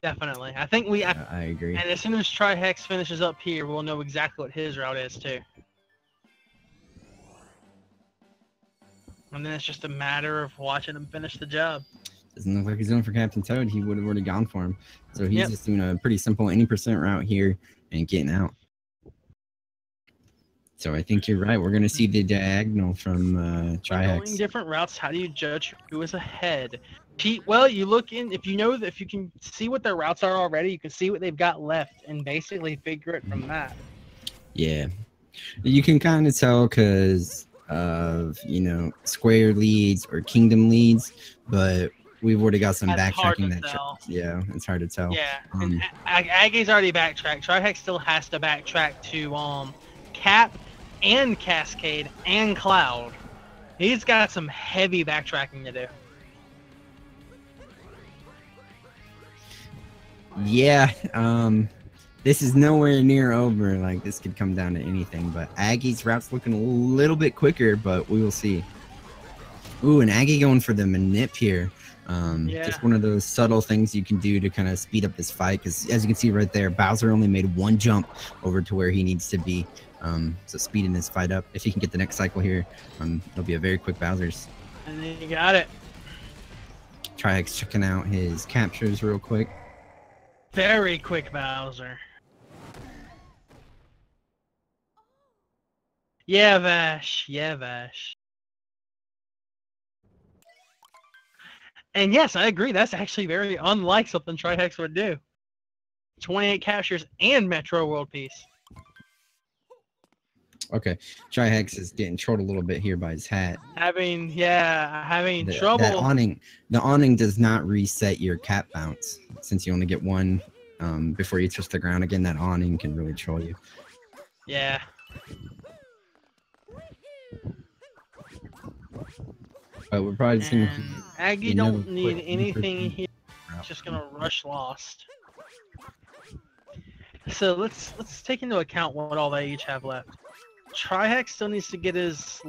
Speaker 1: Definitely. I think
Speaker 2: I agree.
Speaker 1: And as soon as Trihex finishes up here, we'll know exactly what his route is too. And then it's just a matter of watching him finish the job.
Speaker 2: Doesn't look like he's going for Captain Toad. He would have already gone for him. So he's just doing a pretty simple 80% route here and getting out. So I think you're right. We're going to see the diagonal from Trihex.
Speaker 1: Going different routes. How do you judge who is ahead? Well, you look in. If you know that, if you can see what their routes are already, you can see what they've got left and basically figure it from that.
Speaker 2: Yeah, you can kind of tell because of, you know, square leads or kingdom leads, but we've already got some
Speaker 1: That's hard
Speaker 2: backtracking
Speaker 1: to
Speaker 2: that
Speaker 1: tell.
Speaker 2: yeah, it's hard to tell.
Speaker 1: Yeah, and Aggie's already backtracked. Trihex still has to backtrack to Cap and Cascade and Cloud. He's got some heavy backtracking to do.
Speaker 2: Yeah, this is nowhere near over. Like, this could come down to anything, but Aggie's route's looking a little bit quicker, but we will see. Ooh, and Aggie going for the manip here.
Speaker 1: Yeah.
Speaker 2: Just one of those subtle things you can do to kind of speed up this fight, because as you can see right there, Bowser only made one jump over to where he needs to be. So speeding this fight up. If he can get the next cycle here, it'll be a very quick Bowser's.
Speaker 1: And then you got it.
Speaker 2: Trihex checking out his captures real quick.
Speaker 1: Very quick Bowser. Yeah, Vash. Yeah, Vash. And yes, I agree. That's actually very unlike something Trihex would do. 28 captures and Metro World Peace.
Speaker 2: Okay, Trihex is getting trolled a little bit here by his hat.
Speaker 1: Having trouble.
Speaker 2: The awning does not reset your cap bounce. Since you only get one before you touch the ground again, that awning can really troll you.
Speaker 1: Yeah.
Speaker 2: But we're probably just gonna.
Speaker 1: Aggie don't need anything here. He's just gonna rush Lost. So let's take into account what all they each have left. Trihex still needs to get his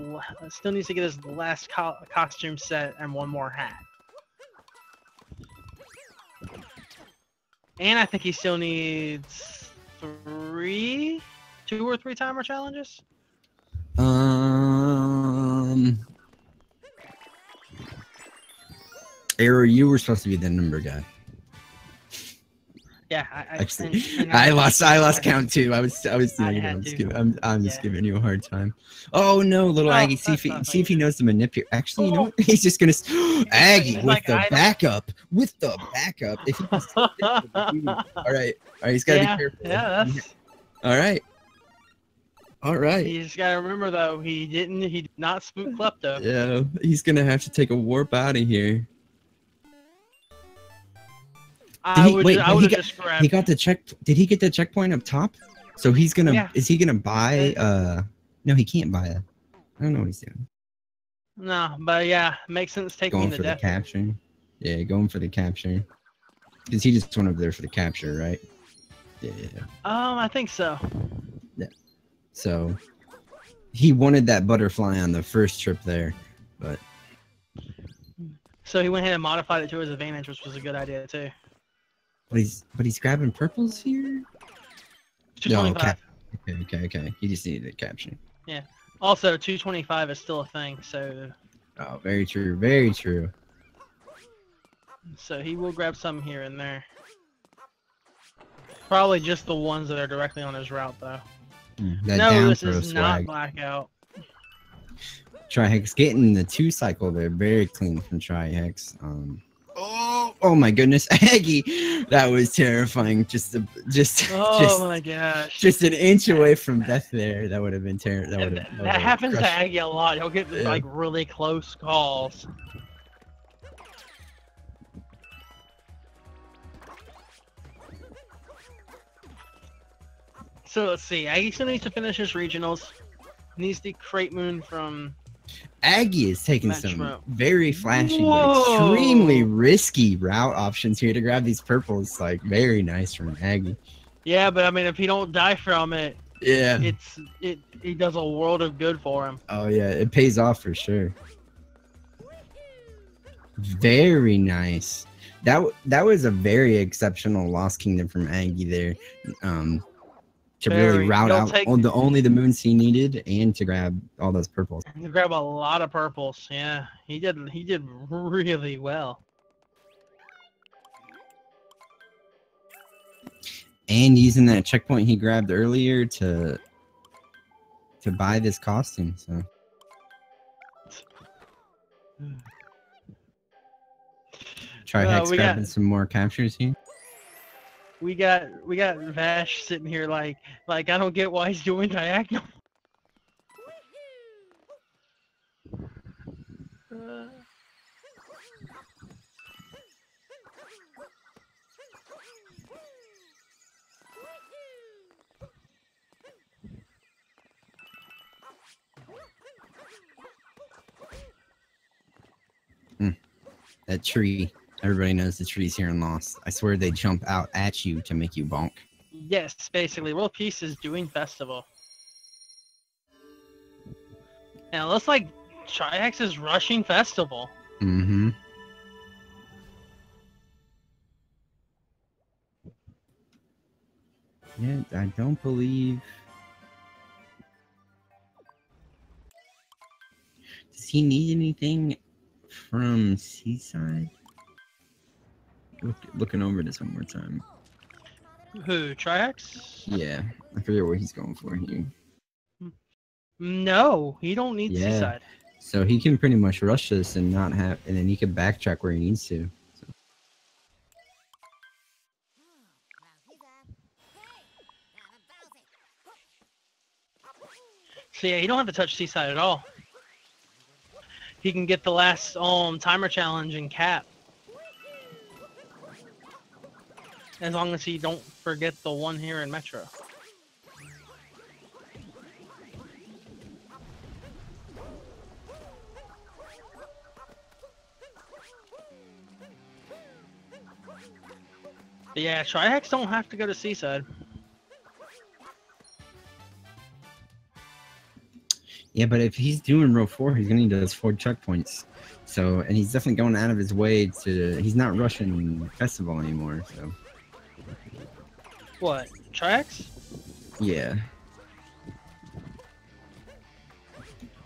Speaker 1: last costume set and one more hat. And I think he still needs 2 or 3 timer challenges.
Speaker 2: Arrow, you were supposed to be the number guy.
Speaker 1: Yeah,
Speaker 2: I lost count too. I'm just giving you a hard time. Oh no, little Aggie, see if he knows the manipulate. Actually, you know what? He's just gonna Aggie with the backup. If he can all right, he's gotta be careful.
Speaker 1: Yeah, that's
Speaker 2: all right.
Speaker 1: You just gotta remember though, he did not spook Klepto.
Speaker 2: Yeah, he's gonna have to take a warp out of here. He got the check. Did he get the checkpoint up top? So he's gonna. Yeah. Is he gonna buy? No, he can't buy it. I don't know what he's doing.
Speaker 1: No, but yeah, makes sense taking
Speaker 2: going for the capture. Yeah, going for the capture. Because he just went over there for the capture, right? Yeah.
Speaker 1: I think so.
Speaker 2: Yeah. So he wanted that butterfly on the first trip there, but.
Speaker 1: So he went ahead and modified it to his advantage, which was a good idea too.
Speaker 2: But he's grabbing purples here. No, okay. He just needed a caption.
Speaker 1: Yeah. Also, 225 is still a thing, so.
Speaker 2: Oh, very true. Very true.
Speaker 1: So he will grab some here and there. Probably just the ones that are directly on his route, though. No, this is not Blackout.
Speaker 2: Trihex getting the 2 cycle there, very clean from Trihex. Oh my goodness, Aggie, that was terrifying.
Speaker 1: My gosh,
Speaker 2: just an inch away from death there. That would have been terrible.
Speaker 1: That happens to Aggie a lot. He'll get like really close calls. So let's see. Aggie still needs to finish his regionals. Needs the crate moon from.
Speaker 2: Aggie is taking some very flashy, but extremely risky route options here to grab these purples. Like, very nice from Aggie.
Speaker 1: Yeah, but I mean, if he don't die from it,
Speaker 2: yeah,
Speaker 1: it does a world of good for him.
Speaker 2: Oh yeah, it pays off for sure. Very nice. That was a very exceptional Lost Kingdom from Aggie there. To really route out only the moons he needed, and to grab all those purples.
Speaker 1: To grab a lot of purples, yeah, he did really well.
Speaker 2: And using that checkpoint he grabbed earlier to buy this costume, so. Trihex grabbing some more captures here.
Speaker 1: We got Vash sitting here like I don't get why he's doing diagonal.
Speaker 2: That tree. Everybody knows the trees here in Lost. I swear they jump out at you to make you bonk.
Speaker 1: Yes, basically, World Peace is doing festival. And it looks like Trihex is rushing festival.
Speaker 2: Mm-hmm. Yeah, I don't believe... Does he need anything from Seaside? Looking over this one more time.
Speaker 1: Who, Trihex?
Speaker 2: Yeah, I forget what he's going for here.
Speaker 1: No, he don't need
Speaker 2: Yeah.
Speaker 1: Seaside.
Speaker 2: So he can pretty much rush this and not have, and then he can backtrack where he needs to. So.
Speaker 1: So yeah, he don't have to touch Seaside at all. He can get the last timer challenge and cap. As long as he don't forget the one here in Metro. But yeah, Trihex don't have to go to Seaside.
Speaker 2: Yeah, but if he's doing row 4, he's gonna need those 4 checkpoints. So, and he's definitely going out of his way to. He's not rushing festival anymore. So.
Speaker 1: What? Trihex?
Speaker 2: Yeah.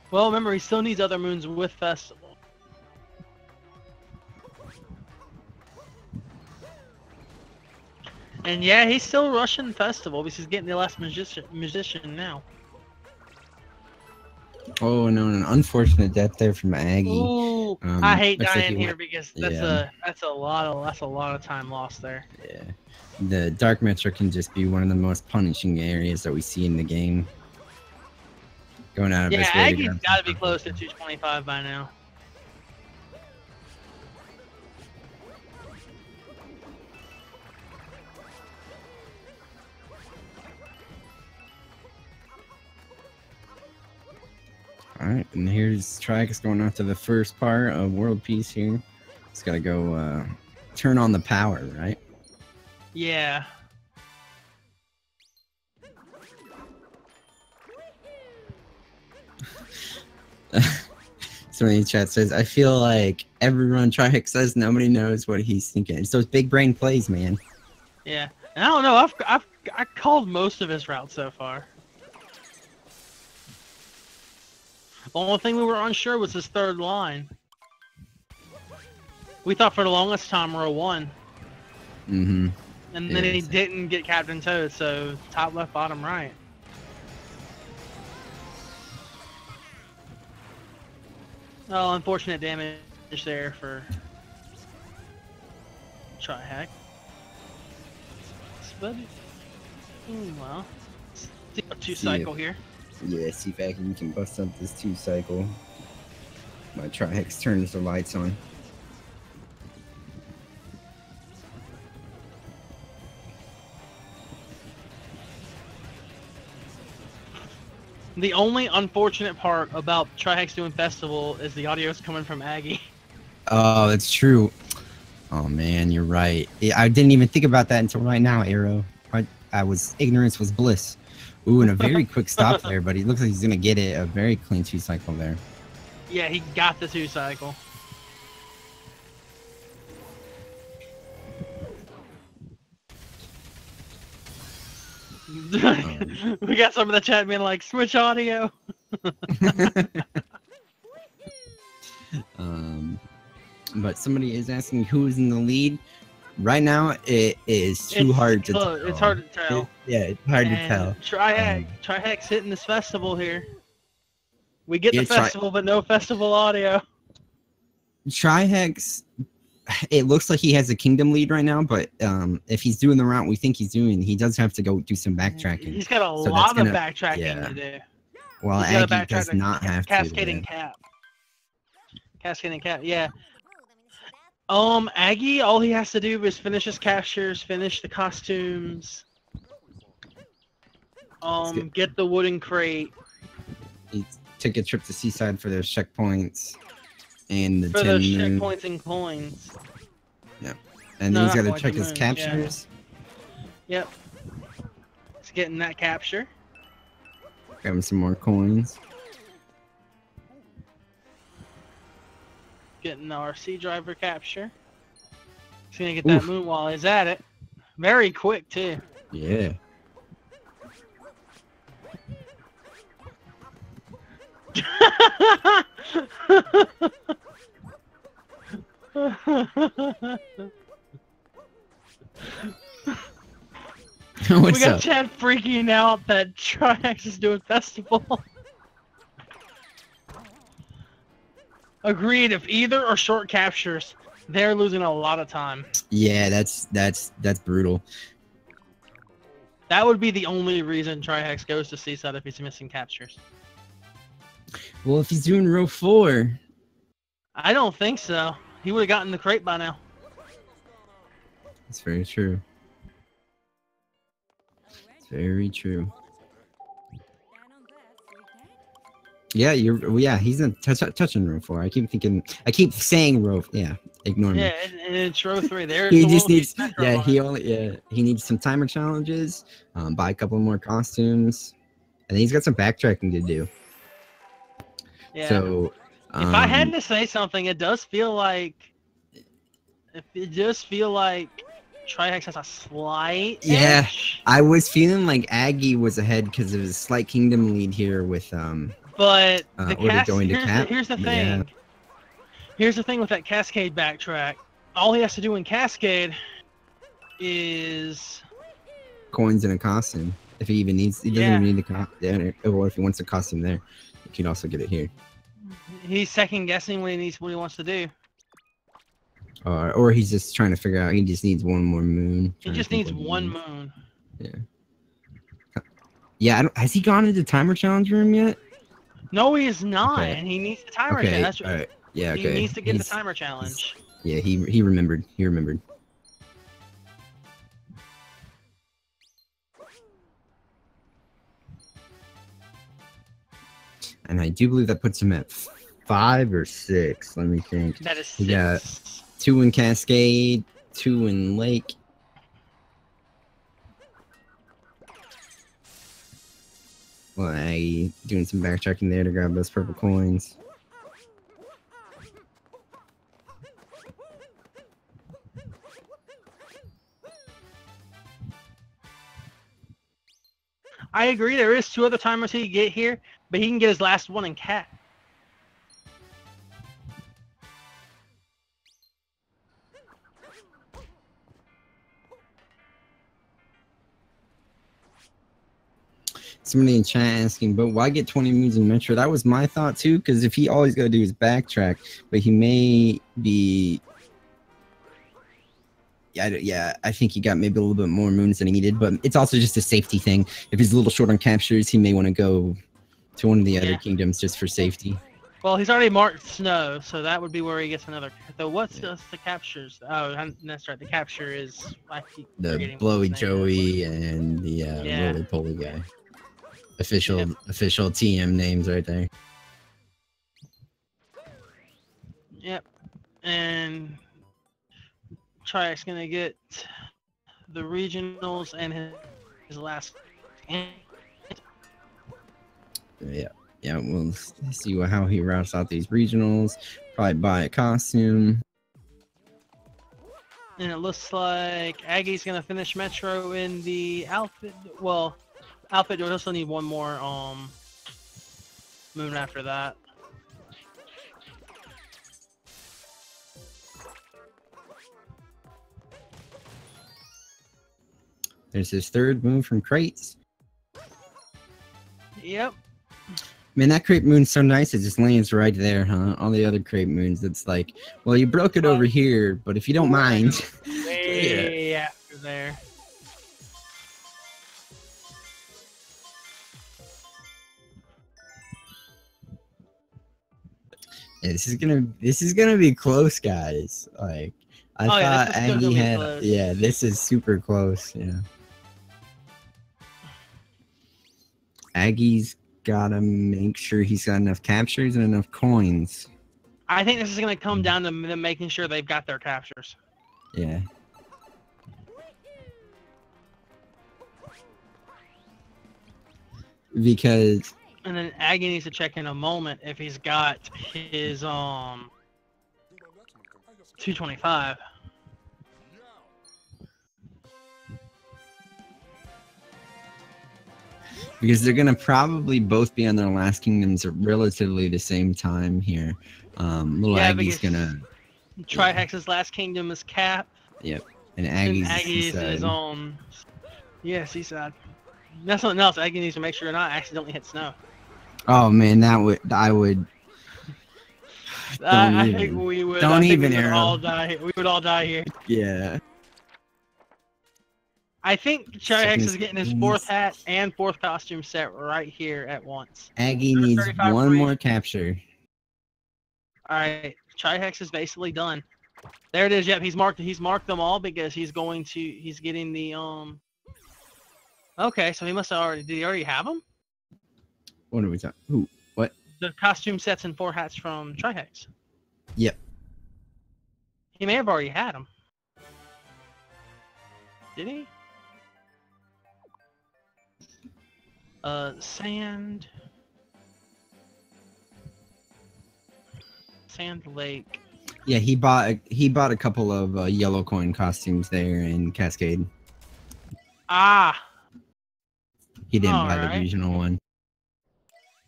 Speaker 1: Well, remember, he still needs other moons with festival. And yeah, he's still rushing festival because he's getting the last musician now.
Speaker 2: Oh no, an unfortunate death there from Aggie.
Speaker 1: Ooh, I hate
Speaker 2: looks like
Speaker 1: dying
Speaker 2: he
Speaker 1: here
Speaker 2: went-
Speaker 1: because
Speaker 2: yeah.
Speaker 1: that's a lot of time lost there.
Speaker 2: Yeah. The Dark Metro can just be one of the most punishing areas that we see in the game. Going out of
Speaker 1: Yeah,
Speaker 2: his way
Speaker 1: Aggie's
Speaker 2: grab
Speaker 1: got to be
Speaker 2: something.
Speaker 1: close to 225 by now.
Speaker 2: Alright, and here's Trihex going after the first part of World Peace here. He's got to go turn on the power, right?
Speaker 1: Yeah.
Speaker 2: Somebody in chat says, I feel like every run Trihex says nobody knows what he's thinking. It's those big brain plays, man.
Speaker 1: Yeah. And I don't know. I called most of his routes so far. The only thing we were unsure was his third line. We thought for the longest time row 1.
Speaker 2: Mm-hmm.
Speaker 1: And then
Speaker 2: Yeah,
Speaker 1: he
Speaker 2: so-
Speaker 1: didn't get Captain Toad, so top left, bottom right. Oh, unfortunate damage there for Trihex. But, well, see a 2-cycle here.
Speaker 2: Yeah, see if Aggie can bust up this 2-cycle. My Trihex turns the lights on.
Speaker 1: The only unfortunate part about Trihex doing festival is the audio is coming from Aggie.
Speaker 2: Oh, that's true. Oh man, you're right. I didn't even think about that until right now, Arrow. Ignorance was bliss. Ooh, and a very quick stop there, but he looks like he's gonna get it. A very clean 2-cycle there.
Speaker 1: Yeah, he got the 2-cycle. We got some of the chat being like, switch audio.
Speaker 2: But somebody is asking who's in the lead. Right now, it is too hard to tell.
Speaker 1: It's hard to tell.
Speaker 2: It's hard to tell.
Speaker 1: Trihex hitting this festival here. We get
Speaker 2: Yeah,
Speaker 1: the festival, but no festival audio.
Speaker 2: Trihex, it looks like he has a kingdom lead right now, but if he's doing the route we think he's doing, he does have to go do some backtracking.
Speaker 1: He's got a
Speaker 2: So
Speaker 1: lot
Speaker 2: that's
Speaker 1: of
Speaker 2: gonna-
Speaker 1: backtracking
Speaker 2: yeah.
Speaker 1: to do.
Speaker 2: Well,
Speaker 1: He's gotta
Speaker 2: Aggie does
Speaker 1: backtrack to
Speaker 2: not have
Speaker 1: Cascading
Speaker 2: to.
Speaker 1: Cap. Cascade and Cat. Yeah. Aggie, all he has to do is finish his captures, finish the costumes, get the wooden crate.
Speaker 2: He took a trip to Seaside for those checkpoints and the
Speaker 1: For
Speaker 2: 10
Speaker 1: those
Speaker 2: moon.
Speaker 1: checkpoints and coins.
Speaker 2: Yeah. And
Speaker 1: No,
Speaker 2: then he's
Speaker 1: not
Speaker 2: got to
Speaker 1: coins,
Speaker 2: check
Speaker 1: the
Speaker 2: his
Speaker 1: moon,
Speaker 2: captures.
Speaker 1: Yeah. Yep. He's getting that capture.
Speaker 2: Grab him some more coins.
Speaker 1: Getting our sea driver capture. He's gonna get that moon while he's at it. Very quick too.
Speaker 2: Yeah.
Speaker 1: We got Chad freaking out that Trihex is doing festival. Agreed. If either are short captures, they're losing a lot of time.
Speaker 2: Yeah, that's brutal.
Speaker 1: That would be the only reason Trihex goes to Seaside if he's missing captures.
Speaker 2: Well, if he's doing row 4.
Speaker 1: I don't think so. He would have gotten the crate by now.
Speaker 2: That's very true. It's very true. Yeah, he's in touching row 4. I keep saying row. Yeah, ignore me.
Speaker 1: Yeah, and it's row 3. There's
Speaker 2: He
Speaker 1: the
Speaker 2: just needs.
Speaker 1: Metro
Speaker 2: He needs some timer challenges. Buy a couple more costumes, and then he's got some backtracking to do.
Speaker 1: Yeah.
Speaker 2: So,
Speaker 1: if I had to say something, it does feel like Trihex has a slight edge.
Speaker 2: I was feeling like Aggie was ahead because of his slight kingdom lead here with
Speaker 1: But
Speaker 2: here's
Speaker 1: the thing.
Speaker 2: Yeah.
Speaker 1: Here's the thing with that Cascade backtrack. All he has to do in Cascade is
Speaker 2: coins and a costume. If he even needs, he doesn't even need the costume. Or if he wants a costume there, he can also get it here.
Speaker 1: He's second guessing what he wants to do.
Speaker 2: Or he's just trying to figure out. He just needs one more moon.
Speaker 1: He just needs one moon.
Speaker 2: Yeah. Yeah. Has he gone into timer challenge room yet?
Speaker 1: No, he is not, and he needs the timer challenge.
Speaker 2: All right. Yeah.
Speaker 1: He needs to get the timer challenge.
Speaker 2: Yeah. He remembered. He remembered. And I do believe that puts him at 5 or 6. Let me think.
Speaker 1: That is 6.
Speaker 2: We got 2 in Cascade, 2 in Lake. Well, I doing some backtracking there to grab those purple coins.
Speaker 1: I agree. There is 2 other timers he can get here, but he can get his last one in Cat.
Speaker 2: Somebody in chat asking, but why get 20 moons in Metro? That was my thought too, because if he always got to do is backtrack, but he may be. Yeah, I think he got maybe a little bit more moons than he needed, but it's also just a safety thing. If he's a little short on captures, he may want to go to one of the other kingdoms just for safety.
Speaker 1: Well, he's already marked Snow, so that would be where he gets another. Though, what's the captures? Oh, that's right. The capture is
Speaker 2: the Blowy Joey and the Roly Poly guy. Official TM names right there.
Speaker 1: Yep, and Trihex gonna get the regionals and his last.
Speaker 2: Yeah, we'll see how he routes out these regionals. Probably buy a costume.
Speaker 1: And it looks like Aggie's gonna finish Metro in the outfit. Well, outfit. You'll also need one more moon after that.
Speaker 2: There's his 3rd moon from crates.
Speaker 1: Yep.
Speaker 2: Man, that crate moon's so nice. It just lands right there, huh? All the other crate moons, it's like, well, you broke it over here, but if you don't mind.
Speaker 1: Way after there.
Speaker 2: Yeah, this is gonna be close, guys. Like I
Speaker 1: Oh yeah,
Speaker 2: thought
Speaker 1: this is still
Speaker 2: Aggie
Speaker 1: gonna be
Speaker 2: had.
Speaker 1: close.
Speaker 2: Yeah, this is super close. Yeah, Aggie's gotta make sure he's got enough captures and enough coins.
Speaker 1: I think this is gonna come down to them making sure they've got their captures.
Speaker 2: Yeah. Because
Speaker 1: And then Aggie needs to check in a moment if he's got his 225.
Speaker 2: they're gonna probably both be on their last kingdoms at relatively the same time here. LilAggy's gonna.
Speaker 1: Trihex's last kingdom is Cap.
Speaker 2: Yep. And
Speaker 1: And
Speaker 2: Aggie's
Speaker 1: Aggie's is yeah, Seaside. That's something else. Aggie needs to make sure to not accidentally hit snow.
Speaker 2: Oh man, I would.
Speaker 1: I think we would.
Speaker 2: Don't even
Speaker 1: we would
Speaker 2: arrow.
Speaker 1: all die. We would all die here.
Speaker 2: Yeah.
Speaker 1: I think Trihex is getting his 4th
Speaker 2: Seconds.
Speaker 1: hat and 4th costume set right here at once.
Speaker 2: Aggie needs
Speaker 1: 35
Speaker 2: one
Speaker 1: free.
Speaker 2: more capture.
Speaker 1: Alright, Trihex is basically done. There it is. Yep, he's marked them all because he's getting the Okay, so he must have already. Did he already have them?
Speaker 2: What are we talking? Who? What?
Speaker 1: The costume sets and 4 hats from Trihex.
Speaker 2: Yep.
Speaker 1: He may have already had them. Did he? Sand Lake.
Speaker 2: Yeah, he bought a couple of yellow coin costumes there in Cascade.
Speaker 1: Ah.
Speaker 2: He didn't buy the
Speaker 1: Alright.
Speaker 2: regional one.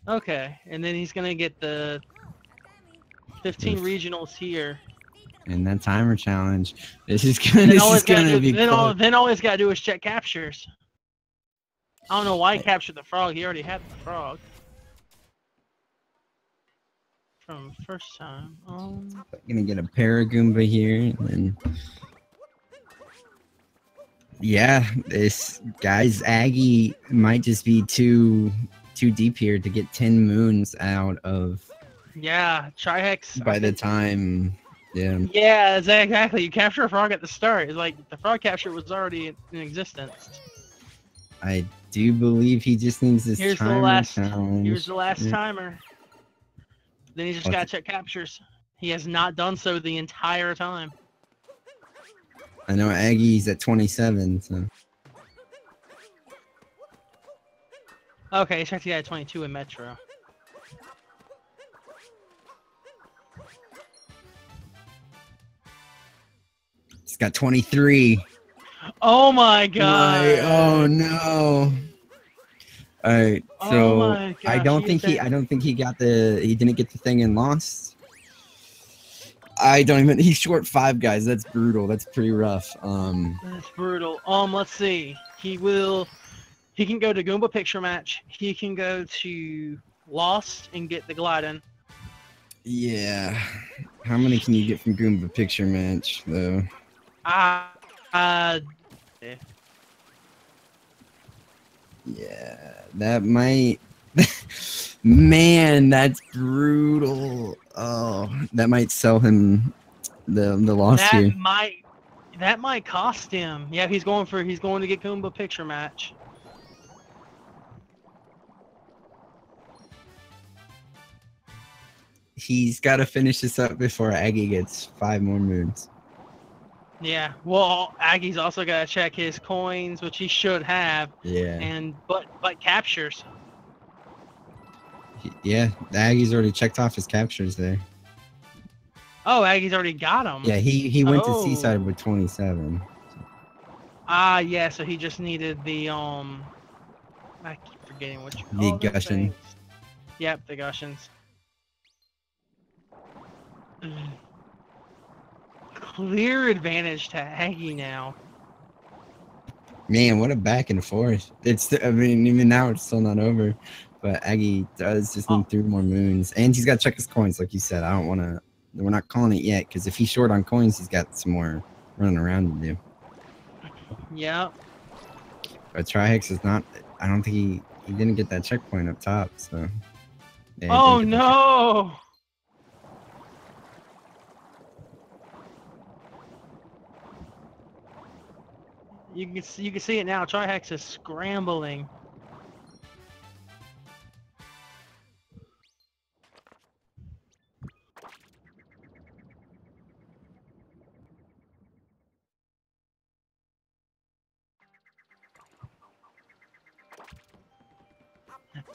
Speaker 1: Okay, and then he's gonna get the 15 regionals here.
Speaker 2: And that timer challenge. This is gonna be.
Speaker 1: Then all he's gotta do is check captures. I don't know why he captured the frog. He already had the frog from first time.
Speaker 2: Gonna get a Paragoomba here, and then yeah, this guy's Aggie might just be too deep here to get 10 moons out of.
Speaker 1: Yeah, Trihex.
Speaker 2: By the time, yeah.
Speaker 1: Yeah, exactly. You capture a frog at the start. It's like the frog capture was already in existence.
Speaker 2: I do believe he just needs this timer challenge.
Speaker 1: Here's the last timer. Then he just gotta check captures. He has not done so the entire time.
Speaker 2: I know Aggie's at 27, so.
Speaker 1: Okay, check the at 22 in Metro.
Speaker 2: He's got 23.
Speaker 1: Oh my god!
Speaker 2: Oh no! All right, so
Speaker 1: my gosh,
Speaker 2: I don't think he didn't get the thing and lost. I don't even. He's short 5 guys. That's brutal. That's pretty rough.
Speaker 1: That's brutal. Let's see. He can go to Goomba Picture Match. He can go to Lost and get the Glidden.
Speaker 2: Yeah. How many can you get from Goomba Picture Match though? Yeah, that might. Man, that's brutal. Oh, that might sell him the loss here.
Speaker 1: That might cost him. Yeah, he's going to get Goomba Picture Match.
Speaker 2: He's got to finish this up before Aggie gets 5 more moons.
Speaker 1: Yeah, well, Aggie's also got to check his coins, which he should have.
Speaker 2: Yeah.
Speaker 1: But captures.
Speaker 2: Yeah, Aggie's already checked off his captures there.
Speaker 1: Oh, Aggie's already got them.
Speaker 2: Yeah, he went to Seaside with 27.
Speaker 1: Yeah, so he just needed the I keep forgetting which.
Speaker 2: The Gushin.
Speaker 1: Yep, the Gushins. Clear advantage to Aggie now.
Speaker 2: Man, what a back and forth. Even now it's still not over. But Aggie does just need 3 more moons. And he's got to check his coins, like you said. I don't want to... We're not calling it yet, because if he's short on coins, he's got some more running around to do.
Speaker 1: Yeah.
Speaker 2: But Trihex is not... I don't think he didn't get that checkpoint up top, so...
Speaker 1: Oh, no! You can see it now. Trihex is scrambling.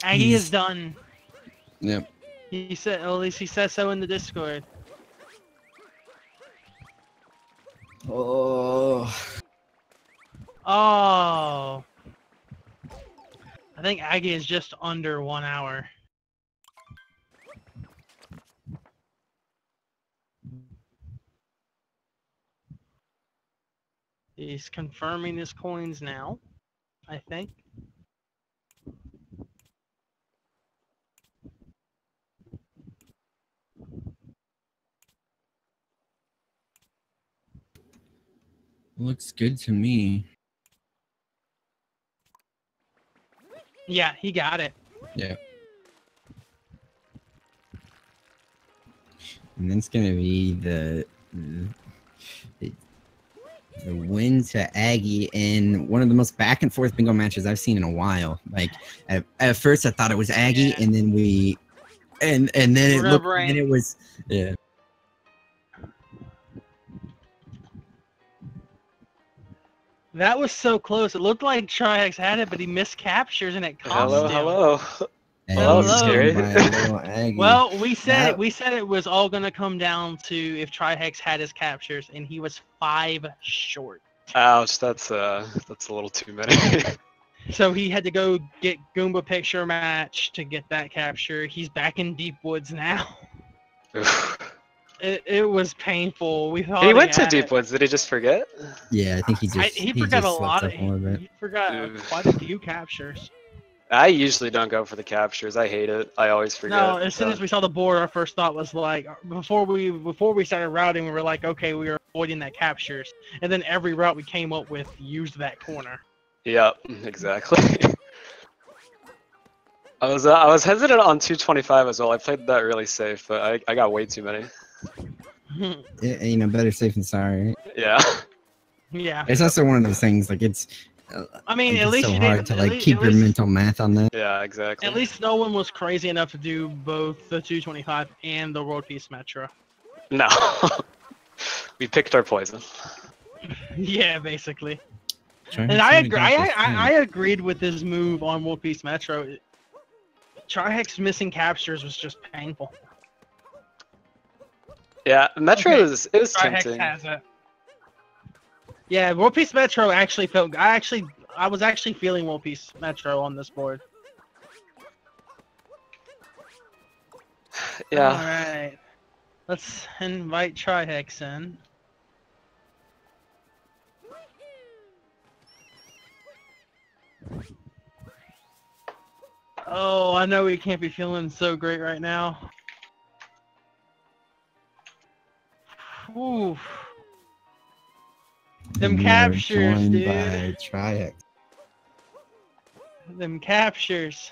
Speaker 1: Aggie is done.
Speaker 2: Yep.
Speaker 1: He said, or at least he says so in the Discord.
Speaker 2: Oh.
Speaker 1: Oh. I think Aggie is just under 1 hour. He's confirming his coins now, I think.
Speaker 2: Looks good to me.
Speaker 1: Yeah, he got it.
Speaker 2: Yeah. And that's gonna be the win to Aggie in one of the most back and forth bingo matches I've seen in a while. Like at first I thought it was Aggie, and then and then it looked, and it was yeah.
Speaker 1: That was so close. It looked like Trihex had it, but he missed captures and it cost him.
Speaker 3: Hello.
Speaker 1: Hello.
Speaker 3: Scary.
Speaker 1: Well, we said it was all gonna come down to if Trihex had his captures, and he was 5 short.
Speaker 3: Ouch, that's a little too many.
Speaker 1: So he had to go get Goomba picture match to get that capture. He's back in Deep Woods now. It was painful. We thought
Speaker 3: he went to Deep Woods. Did he just forget?
Speaker 2: Yeah, I think he
Speaker 1: forgot
Speaker 2: just
Speaker 1: a lot.
Speaker 2: He
Speaker 1: forgot quite a few captures.
Speaker 3: I usually don't go for the captures. I hate it. I always forget.
Speaker 1: No, as soon as we saw the board, our first thought was like, before we started routing, we were like, okay, we are avoiding that captures, and then every route we came up with used that corner.
Speaker 3: Yep, exactly. I was hesitant on 225 as well. I played that really safe, but I got way too many.
Speaker 2: Yeah, better safe than sorry.
Speaker 3: Yeah.
Speaker 1: Yeah.
Speaker 2: It's also one of those things like it's.
Speaker 1: I mean,
Speaker 2: like,
Speaker 1: at least
Speaker 2: so
Speaker 1: you
Speaker 2: hard
Speaker 1: didn't,
Speaker 2: to like keep your mental math on that.
Speaker 3: Yeah, exactly.
Speaker 1: At least no one was crazy enough to do both the 225 and the World Peace Metro.
Speaker 3: No. We picked our poison.
Speaker 1: Yeah, basically.
Speaker 2: And
Speaker 1: I agree. I agreed with his move on World Peace Metro. Trihex missing captures was just painful.
Speaker 3: Yeah, Metro it was
Speaker 1: Trihex
Speaker 3: tempting.
Speaker 1: has it. Yeah, World Peace Metro actually felt. I was actually feeling World Peace Metro on this board.
Speaker 3: Yeah.
Speaker 1: All right. Let's invite Trihex in. Oh, I know he can't be feeling so great right now. Ooh. Them captures, dude.
Speaker 2: By Trihex.
Speaker 1: Them captures.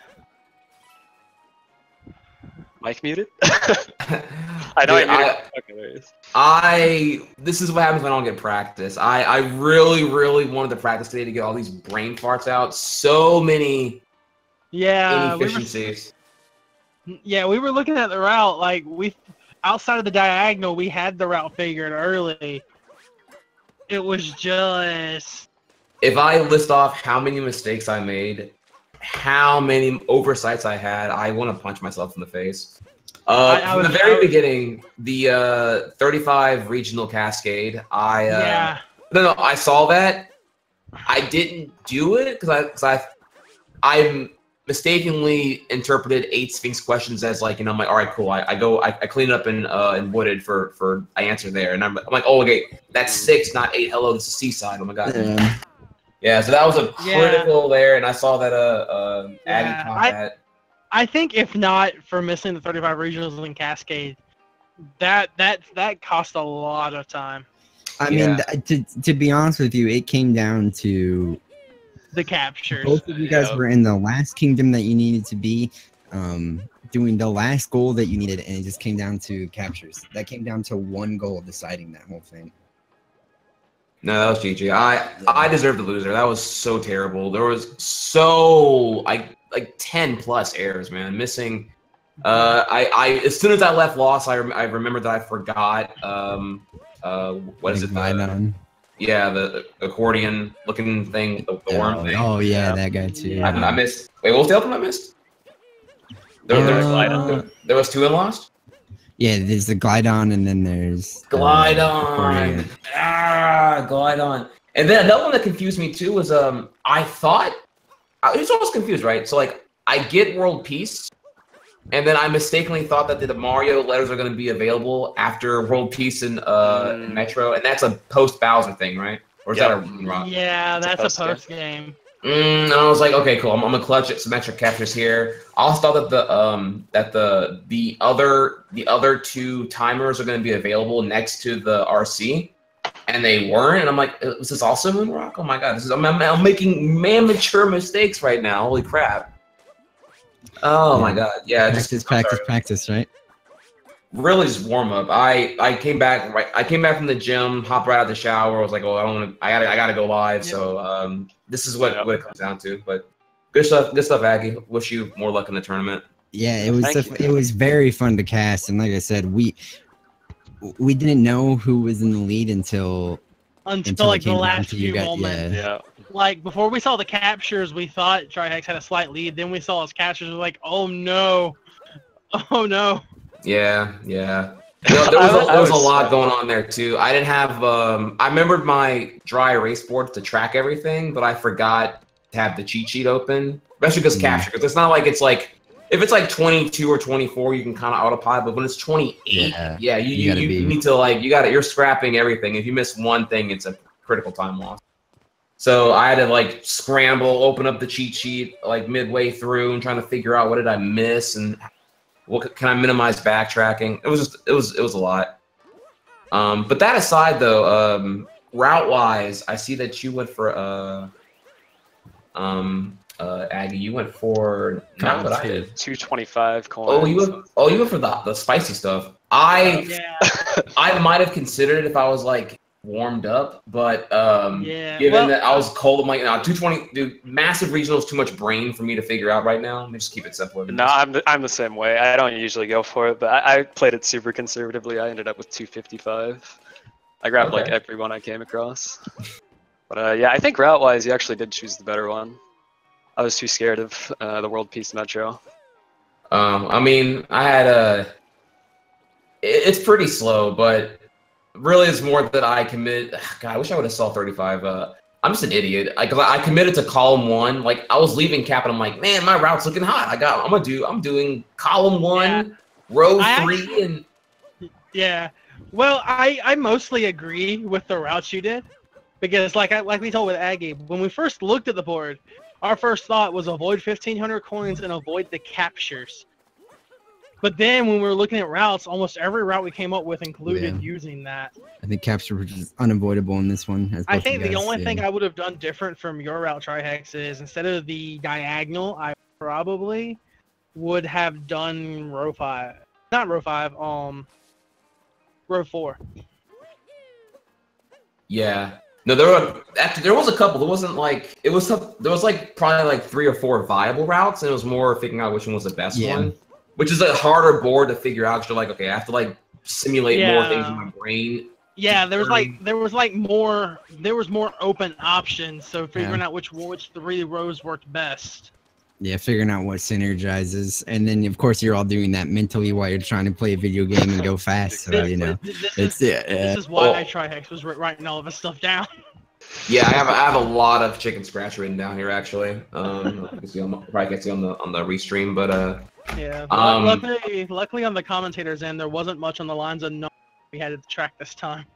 Speaker 3: Mic muted? I know.
Speaker 4: Dude,
Speaker 3: okay, there he is.
Speaker 4: This is what happens when I don't get practice. I really, really wanted to practice today to get all these brain farts out. So many inefficiencies.
Speaker 1: We were looking at the route. Like outside of the diagonal, we had the route figured early. It was just.
Speaker 4: If I list off how many mistakes I made, how many oversights I had, I want to punch myself in the face. From the very beginning, the 35 regional cascade, I saw that. I didn't do it because I mistakenly interpreted 8 Sphinx questions as like, I'm like, all right, cool. I clean it up in Wooded for I answer there, and I'm like, oh, okay, that's 6, not 8. Hello, this is Seaside. Oh my god. Yeah, so that was a critical there, and I saw that Aggie caught that.
Speaker 1: I think if not for missing the 35 regionals in Cascade, that cost a lot of time.
Speaker 2: I mean, to be honest with you, it came down to
Speaker 1: the captures.
Speaker 2: Both of you guys were in the last kingdom that you needed to be, doing the last goal that you needed, and it just came down to captures. That came down to one goal deciding that whole thing.
Speaker 4: No, that was GG. I deserve the loser. That was so terrible. There was so like 10 plus errors, man. Missing. I as soon as I left loss, I remembered that I forgot. What is it? Yeah, the accordion looking thing, the worm thing.
Speaker 2: Oh yeah, that guy too.
Speaker 1: Yeah.
Speaker 4: I missed. Wait, what was the other one I missed? There was 2 in Lost?
Speaker 2: Yeah, there's the Glidon, and then there's
Speaker 4: Glidon. Glidon. And then another one that confused me too was I thought I was almost confused, right? So like I get World Peace, and then I mistakenly thought that the Mario letters are going to be available after World Peace in Metro, and that's a post Bowser thing, right? Or is that a rock?
Speaker 1: Yeah, that's a post game.
Speaker 4: And I was like, okay, cool. I'm gonna clutch it. Symmetric captures here. I also thought that the other 2 timers are gonna be available next to the RC, and they weren't. And I'm like, was this also Moonrock? Oh my god, I'm making mature mistakes right now. Holy crap! Oh my god, yeah.
Speaker 2: Practice, right?
Speaker 4: Really, just warm up. I came back from the gym, hopped right out of the shower. I was like, oh, I gotta go live. Yep. So this is what it comes down to. But good stuff, Aggie. Wish you more luck in the tournament.
Speaker 2: Yeah, it was very fun to cast, and like I said, we didn't know who was in the lead until
Speaker 1: like the last few moments. Yeah. Like before we saw the captures, we thought Trihex had a slight lead. Then we saw his captures. We're like, oh no.
Speaker 4: Yeah. There was a lot going on there too. I didn't have. I remembered my dry erase board to track everything, but I forgot to have the cheat sheet open, especially because capture. Because it's not like it's like if it's like 22 or 24, you can kind of autopilot. But when it's 28, you need to you're scrapping everything. If you miss one thing, it's a critical time loss. So I had to scramble, open up the cheat sheet midway through, and trying to figure out what did I miss and. What can I minimize backtracking? It was a lot. But that aside, though, route-wise, I see that you went for Aggie. You went for not what I did.
Speaker 3: 225 coins.
Speaker 4: Oh, you went for the spicy stuff. I might have considered it if I was warmed up, but given that I was cold, I'm like, no, 220, dude, massive regional is too much brain for me to figure out right now. Let me just keep it simple.
Speaker 3: No, I'm the same way. I don't usually go for it, but I played it super conservatively. I ended up with 255. I grabbed everyone I came across. But yeah, I think route-wise, you actually did choose the better one. I was too scared of the World Peace Metro.
Speaker 4: I mean, I had it's pretty slow, but really, it's more that I commit. God, I wish I would have saw 35. I'm just an idiot. I committed to column 1. I was leaving cap, and I'm like, man, my route's looking hot. I'm doing column 1, row 3, and
Speaker 1: yeah. Well, I mostly agree with the routes you did, because like we told with Aggie, when we first looked at the board, our first thought was avoid 1,500 coins and avoid the captures. But then when we were looking at routes, almost every route we came up with included using that.
Speaker 2: I think capture is unavoidable in this one.
Speaker 1: I think the only thing I would have done different from your route, Trihex, is instead of the diagonal, I probably would have done row 5. Not row 5, row 4.
Speaker 4: Yeah. No, there was a couple. There wasn't there was probably 3 or 4 viable routes, and it was more figuring out which one was the best one. Which is a harder board to figure out. Because you're like, okay, I have to simulate more things in my brain.
Speaker 1: Yeah, there was more open options. So figuring out which 3 rows worked best.
Speaker 2: Yeah, figuring out what synergizes, and then of course you're all doing that mentally while you're trying to play a video game and go fast. So
Speaker 1: this is why Trihex was writing all of his stuff down.
Speaker 4: Yeah, I have a lot of chicken scratch written down here actually. Probably can see on the restream, but
Speaker 1: yeah. But luckily on the commentators end, there wasn't much on the lines of no we had to track this time.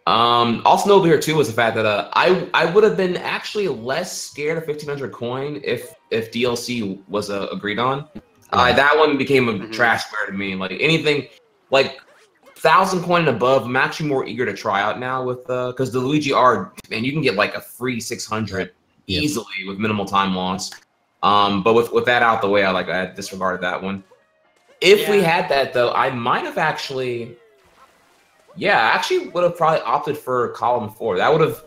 Speaker 4: Also notable here too was the fact that I would have been actually less scared of 1,500 coin if DLC was agreed on. That one became a trash square to me. Anything 1,000 coin and above, I'm actually more eager to try out now with because the Luigi R, man, you can get a free 600 easily with minimal time loss. But with that out the way, I disregarded that one. If we had that though, I might have actually Yeah, I actually would have probably opted for column 4. That would have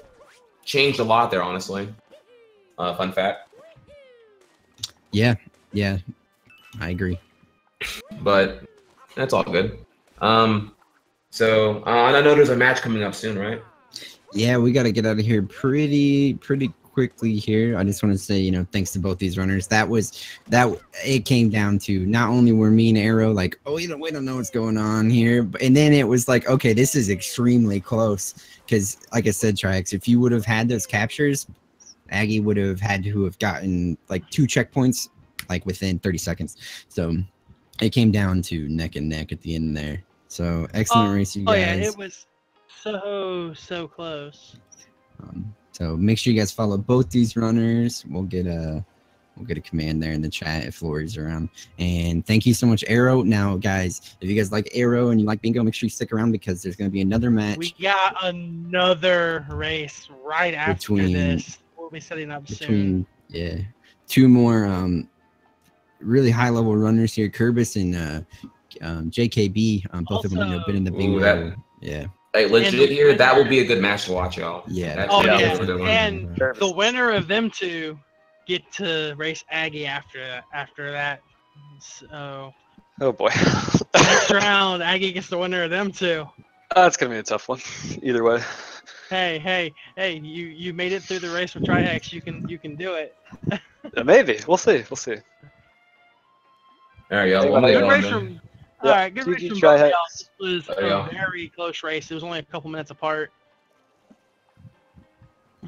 Speaker 4: changed a lot there, honestly. Fun fact.
Speaker 2: Yeah, yeah, I agree.
Speaker 4: But that's all good. So I know there's a match coming up soon, right?
Speaker 2: Yeah, we got to get out of here pretty quickly here. I just want to say, you know, thanks to both these runners. It came down to not only were me and Arrow like, oh, we don't know what's going on here, and then it was like, okay, this is extremely close because, like I said, Trihex, if you would have had those captures, Aggie would have had to have gotten like 2 checkpoints like within 30 seconds. So it came down to neck and neck at the end there. So excellent race, you guys.
Speaker 1: Oh yeah, it was so close.
Speaker 2: So make sure you guys follow both these runners. We'll get a command there in the chat if Lori's around. And thank you so much, Arrow. Now, guys, if you guys like Arrow and you like Bingo, make sure you stick around because there's going to be another match.
Speaker 1: We got another race right after this. We'll be setting up soon.
Speaker 2: Yeah, 2 more really high level runners here, Kerbis and JKB. Both of them have been in the Bingo. Yeah.
Speaker 4: Hey, legit here, that will be a good match to watch, y'all.
Speaker 2: Yeah.
Speaker 1: And the winner of them 2 get to race Aggie after that. So.
Speaker 3: Oh boy.
Speaker 1: Next round, Aggie gets the winner of them 2.
Speaker 3: That's gonna be a tough one. Either way.
Speaker 1: Hey! You made it through the race with trihex. You can do it.
Speaker 3: Maybe. We'll see. We'll see.
Speaker 4: There you go.
Speaker 1: Good race from. All right, good race from both of y'all. This was a very close race. It was only a couple minutes apart.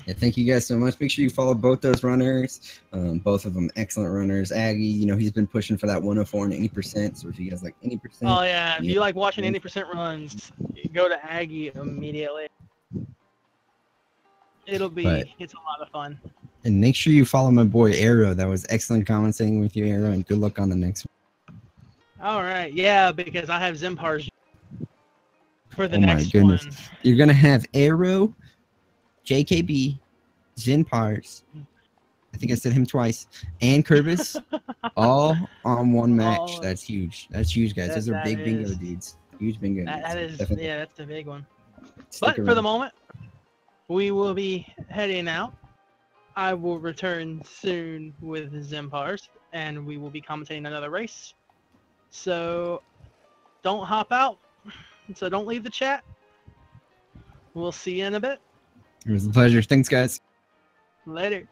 Speaker 2: Yeah, thank you guys so much. Make sure you follow both those runners. Both of them excellent runners. Aggie, you know, he's been pushing for that 104 and 80%. So if you guys like 80%.
Speaker 1: Oh yeah, if you like watching 80% runs, go to Aggie immediately. It's a lot of fun.
Speaker 2: And make sure you follow my boy Arrow. That was excellent commenting with you, Arrow, and good luck on the next one.
Speaker 1: All right, yeah, because I have Zimpar's for the next one.
Speaker 2: You're gonna have Arrow, JKB, Zinpars, I think I said him twice, and Kerbis, all on one match. That's huge. That's huge, guys. Those are big bingo dudes. Huge bingo dudes.
Speaker 1: That is, yeah, that's a big one. But for the moment, we will be heading out. I will return soon with Zimpars, and we will be commentating another race. So don't hop out. So don't leave the chat. We'll see you in a bit.
Speaker 2: It was a pleasure. Thanks, guys.
Speaker 1: Later.